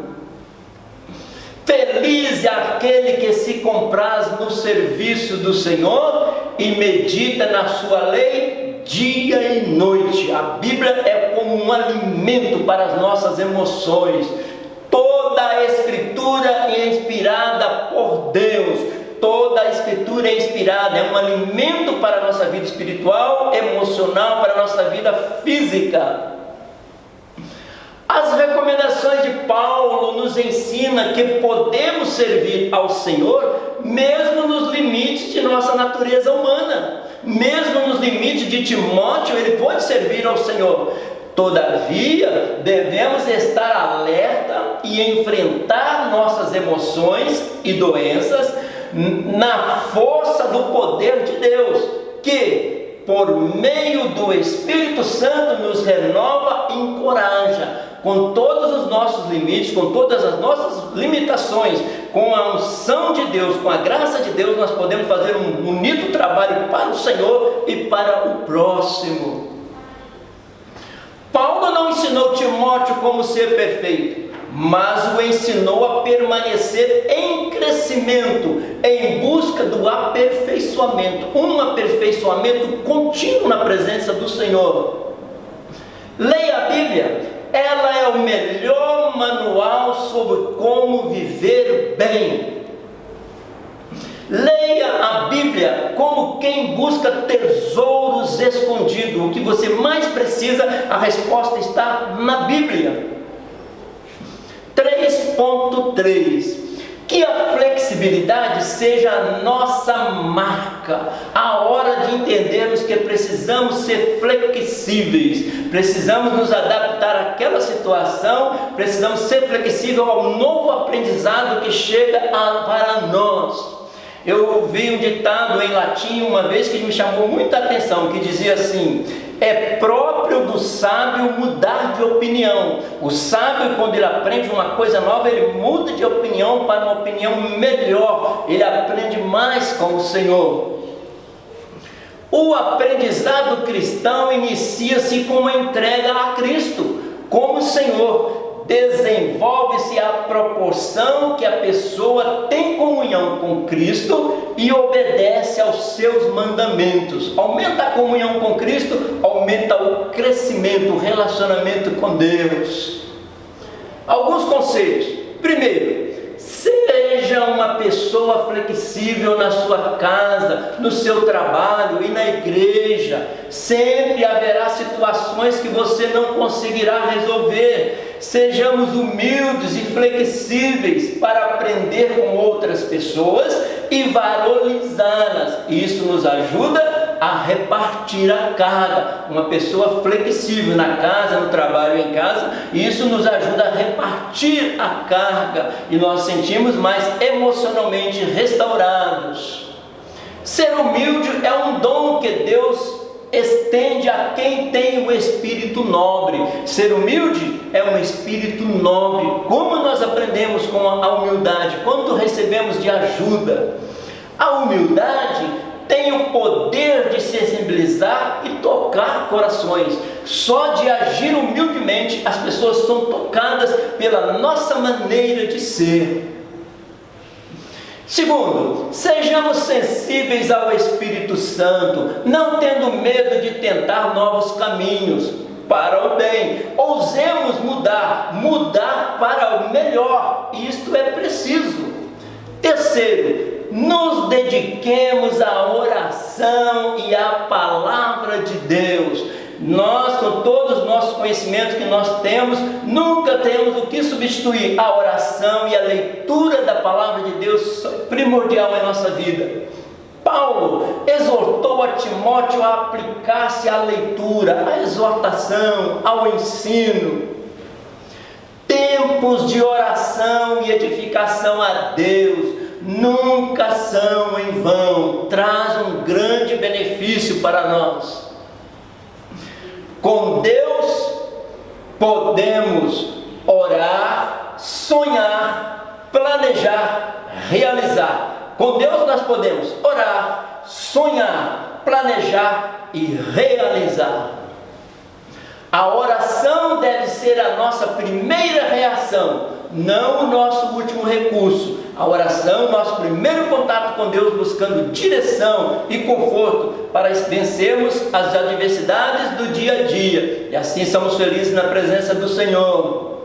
Feliz é aquele que se compraz no serviço do Senhor e medita na sua lei dia e noite. A Bíblia é como um alimento para as nossas emoções. Toda a Escritura é inspirada por Deus. Toda a Escritura é inspirada, é um alimento para a nossa vida espiritual, emocional, para a nossa vida física. As recomendações de Paulo nos ensinam que podemos servir ao Senhor mesmo nos limites de nossa natureza humana. Mesmo nos limites de Timóteo, ele pode servir ao Senhor. Todavia, devemos estar alerta e enfrentar nossas emoções e doenças na força do poder de Deus, que, por meio do Espírito Santo, nos renova e encoraja. Com todos os nossos limites, com todas as nossas limitações, com a unção de Deus, com a graça de Deus, nós podemos fazer um bonito trabalho para o Senhor e para o próximo. Paulo não ensinou Timóteo como ser perfeito, mas o ensinou a permanecer em crescimento, em busca do aperfeiçoamento, um aperfeiçoamento contínuo na presença do Senhor. Leia a Bíblia. Ela é o melhor manual sobre como viver bem. Leia a Bíblia como quem busca tesouros escondidos. O que você mais precisa, a resposta está na Bíblia. 3.3. Que a flexibilidade seja a nossa marca, a hora de entendermos que precisamos ser flexíveis, precisamos nos adaptar àquela situação, precisamos ser flexíveis ao novo aprendizado que chega para nós. Eu vi um ditado em latim uma vez que me chamou muita atenção, que dizia assim: é próprio do sábio mudar de opinião. O sábio, quando ele aprende uma coisa nova, ele muda de opinião para uma opinião melhor. Ele aprende mais com o Senhor. O aprendizado cristão inicia-se com uma entrega a Cristo como Senhor. Desenvolve-se à proporção que a pessoa tem comunhão com Cristo e obedece aos seus mandamentos. Aumenta a comunhão com Cristo, aumenta o crescimento, o relacionamento com Deus. Alguns conselhos. Primeiro, seja uma pessoa flexível na sua casa, no seu trabalho e na igreja. Sempre haverá situações que você não conseguirá resolver. Sejamos humildes e flexíveis para aprender com outras pessoas e valorizá-las. Isso nos ajuda a repartir a carga. Uma pessoa flexível na casa, no trabalho e em casa, isso nos ajuda a repartir a carga e nós sentimos mais emocionalmente restaurados. Ser humilde é um dom que Deus estende a quem tem o espírito nobre. Ser humilde é um espírito nobre. Como nós aprendemos com a humildade? Quanto recebemos de ajuda? A humildade tem o poder de sensibilizar e tocar corações. Só de agir humildemente as pessoas são tocadas pela nossa maneira de ser. Segundo, sejamos sensíveis ao Espírito Santo, não tendo medo de tentar novos caminhos para o bem. Ousemos mudar para o melhor. Isto é preciso. Terceiro, nos dediquemos à oração e à palavra de Deus. Nós, com todos os nossos conhecimentos que nós temos, nunca temos o que substituir a oração e a leitura da palavra de Deus, primordial em nossa vida. Paulo exortou a Timóteo a aplicar-se à leitura, à exortação, ao ensino. Tempos de oração e edificação a Deus. nunca são em vão, traz um grande benefício para nós. Com Deus podemos orar, sonhar, planejar, realizar. Com Deus nós podemos orar, sonhar, planejar e realizar. A oração deve ser a nossa primeira reação, não o nosso último recurso. A oração é o nosso primeiro contato com Deus, buscando direção e conforto para vencermos as adversidades do dia a dia. E assim somos felizes na presença do Senhor.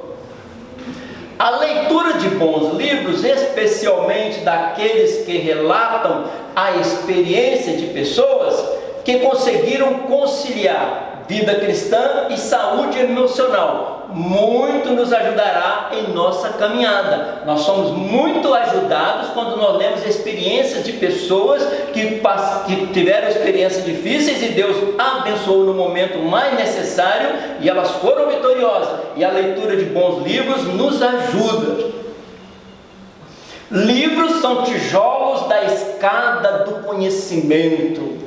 A leitura de bons livros, especialmente daqueles que relatam a experiência de pessoas que conseguiram conciliar vida cristã e saúde emocional, muito nos ajudará em nossa caminhada. Nós somos muito ajudados quando nós lemos experiências de pessoas que tiveram experiências difíceis e Deus abençoou no momento mais necessário e elas foram vitoriosas. E a leitura de bons livros nos ajuda. Livros são tijolos da escada do conhecimento.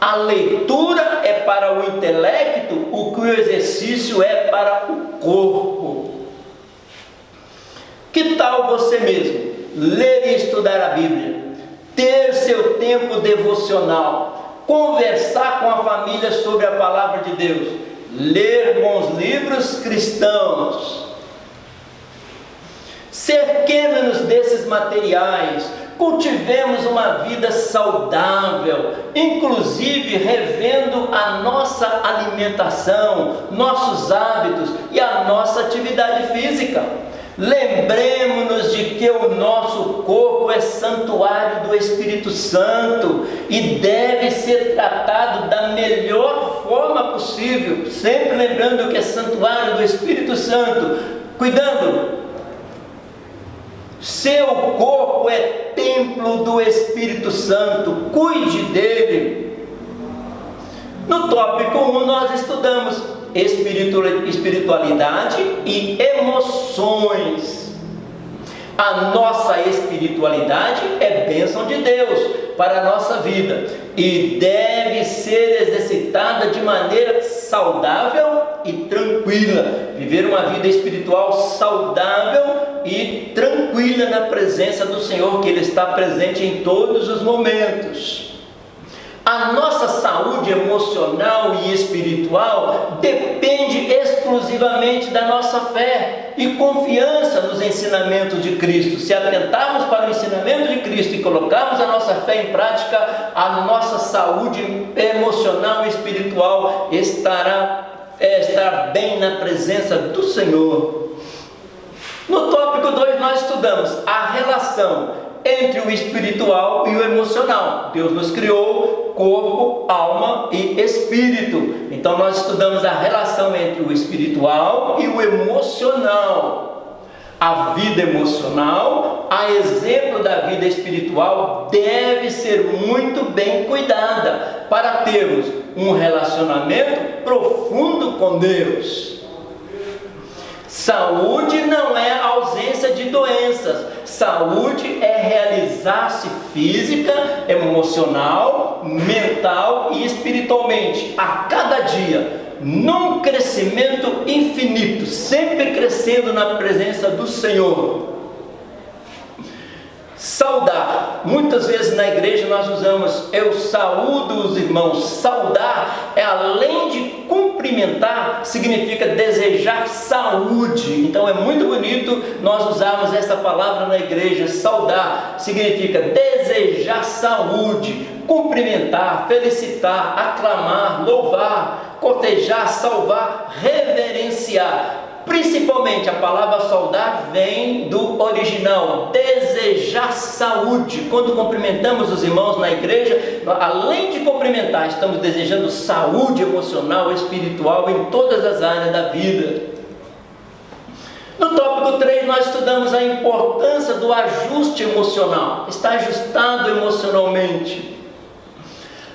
A leitura é para o intelecto o que o exercício é para o corpo. Que tal você mesmo ler e estudar a Bíblia, ter seu tempo devocional, conversar com a família sobre a palavra de Deus, ler bons livros cristãos, cerquemos-nos desses materiais, cultivemos uma vida saudável, inclusive revendo a nossa alimentação, nossos hábitos e a nossa atividade física. Lembremos-nos de que o nosso corpo é santuário do Espírito Santo e deve ser tratado da melhor forma possível, sempre lembrando que é santuário do Espírito Santo, cuidando. Seu corpo é templo do Espírito Santo, cuide dele. No tópico 1 nós estudamos espiritualidade e emoções. A nossa espiritualidade é bênção de Deus para a nossa vida e deve ser exercitada de maneira saudável e tranquila. Viver uma vida espiritual saudável e tranquila na presença do Senhor, que Ele está presente em todos os momentos. A nossa saúde emocional e espiritual depende exclusivamente da nossa fé e confiança nos ensinamentos de Cristo. Se atentarmos para o ensinamento de Cristo e colocarmos a nossa fé em prática, a nossa saúde emocional e espiritual estará bem na presença do Senhor. No tópico 2 nós estudamos a relação entre o espiritual e o emocional. Deus nos criou corpo, alma e espírito. Então nós estudamos a relação entre o espiritual e o emocional. A vida emocional, a exemplo da vida espiritual, deve ser muito bem cuidada para termos um relacionamento profundo com Deus. Saúde não é ausência de doenças. Saúde é realizar-se física, emocional, mental e espiritualmente a cada dia, num crescimento infinito, sempre crescendo na presença do Senhor. Saudar. Muitas vezes na igreja nós usamos eu saúdo os irmãos. Saudar é, além de cumprimentar, significa desejar saúde. Então é muito bonito nós usarmos essa palavra na igreja. Saudar significa desejar saúde, cumprimentar, felicitar, aclamar, louvar, cortejar, salvar, reverenciar. Principalmente a palavra saudar vem do original, desejar saúde. Quando cumprimentamos os irmãos na igreja, além de cumprimentar, estamos desejando saúde emocional, espiritual em todas as áreas da vida. No tópico 3 nós estudamos a importância do ajuste emocional, estar ajustado emocionalmente.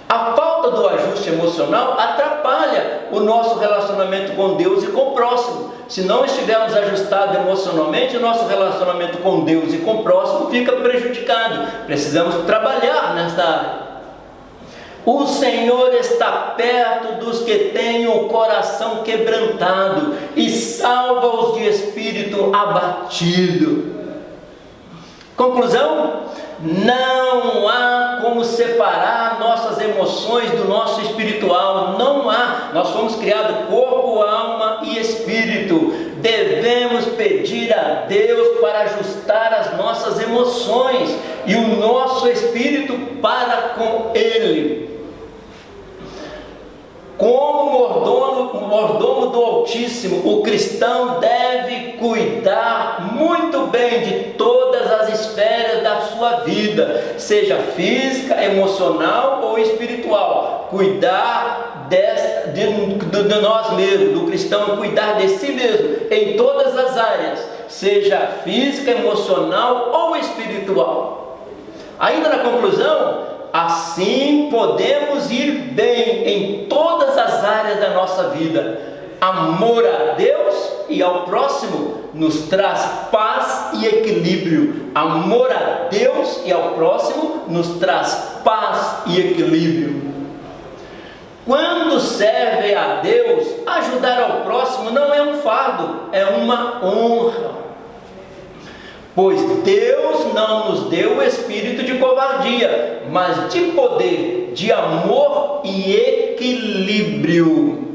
A falta do ajuste emocional atrapalha atrapalha o nosso relacionamento com Deus e com o próximo. Se não estivermos ajustados emocionalmente, o nosso relacionamento com Deus e com o próximo fica prejudicado. Precisamos trabalhar nesta área. O Senhor está perto dos que têm o coração quebrantado e salva-os de espírito abatido. Conclusão: não há como separar nossas emoções do nosso espiritual. Não há. Nós fomos criados corpo, alma e espírito. Devemos pedir a Deus para ajustar as nossas emoções e o nosso espírito para com Ele. Como mordomo do Altíssimo, o cristão deve cuidar muito bem de todas as esferas da sua vida, seja física, emocional ou espiritual. Cuidar de nós mesmos, do cristão, cuidar de si mesmo em todas as áreas, seja física, emocional ou espiritual. Ainda na conclusão, assim podemos ir bem em todas as áreas da nossa vida. Amor a Deus e ao próximo nos traz paz e equilíbrio. Amor a Deus e ao próximo nos traz paz e equilíbrio. Quando serve a Deus, ajudar ao próximo não é um fardo, é uma honra. Pois Deus não nos deu o espírito de covardia, mas de poder, de amor e equilíbrio.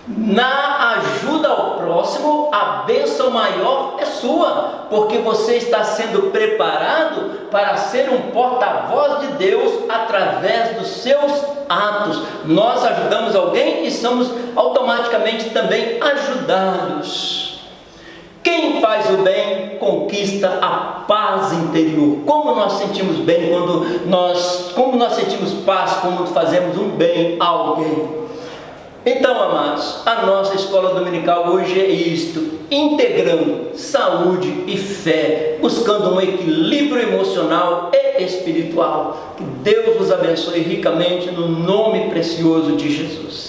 Na ajuda ao próximo, a bênção maior é sua, porque você está sendo preparado para ser um porta-voz de Deus através dos seus atos. Nós ajudamos alguém e somos automaticamente também ajudados. Quem faz o bem conquista a paz interior. Como nós sentimos bem como nós sentimos paz quando fazemos um bem a alguém. Então, amados, a nossa escola dominical hoje é isto: integrando saúde e fé, buscando um equilíbrio emocional e espiritual. Que Deus vos abençoe ricamente no nome precioso de Jesus.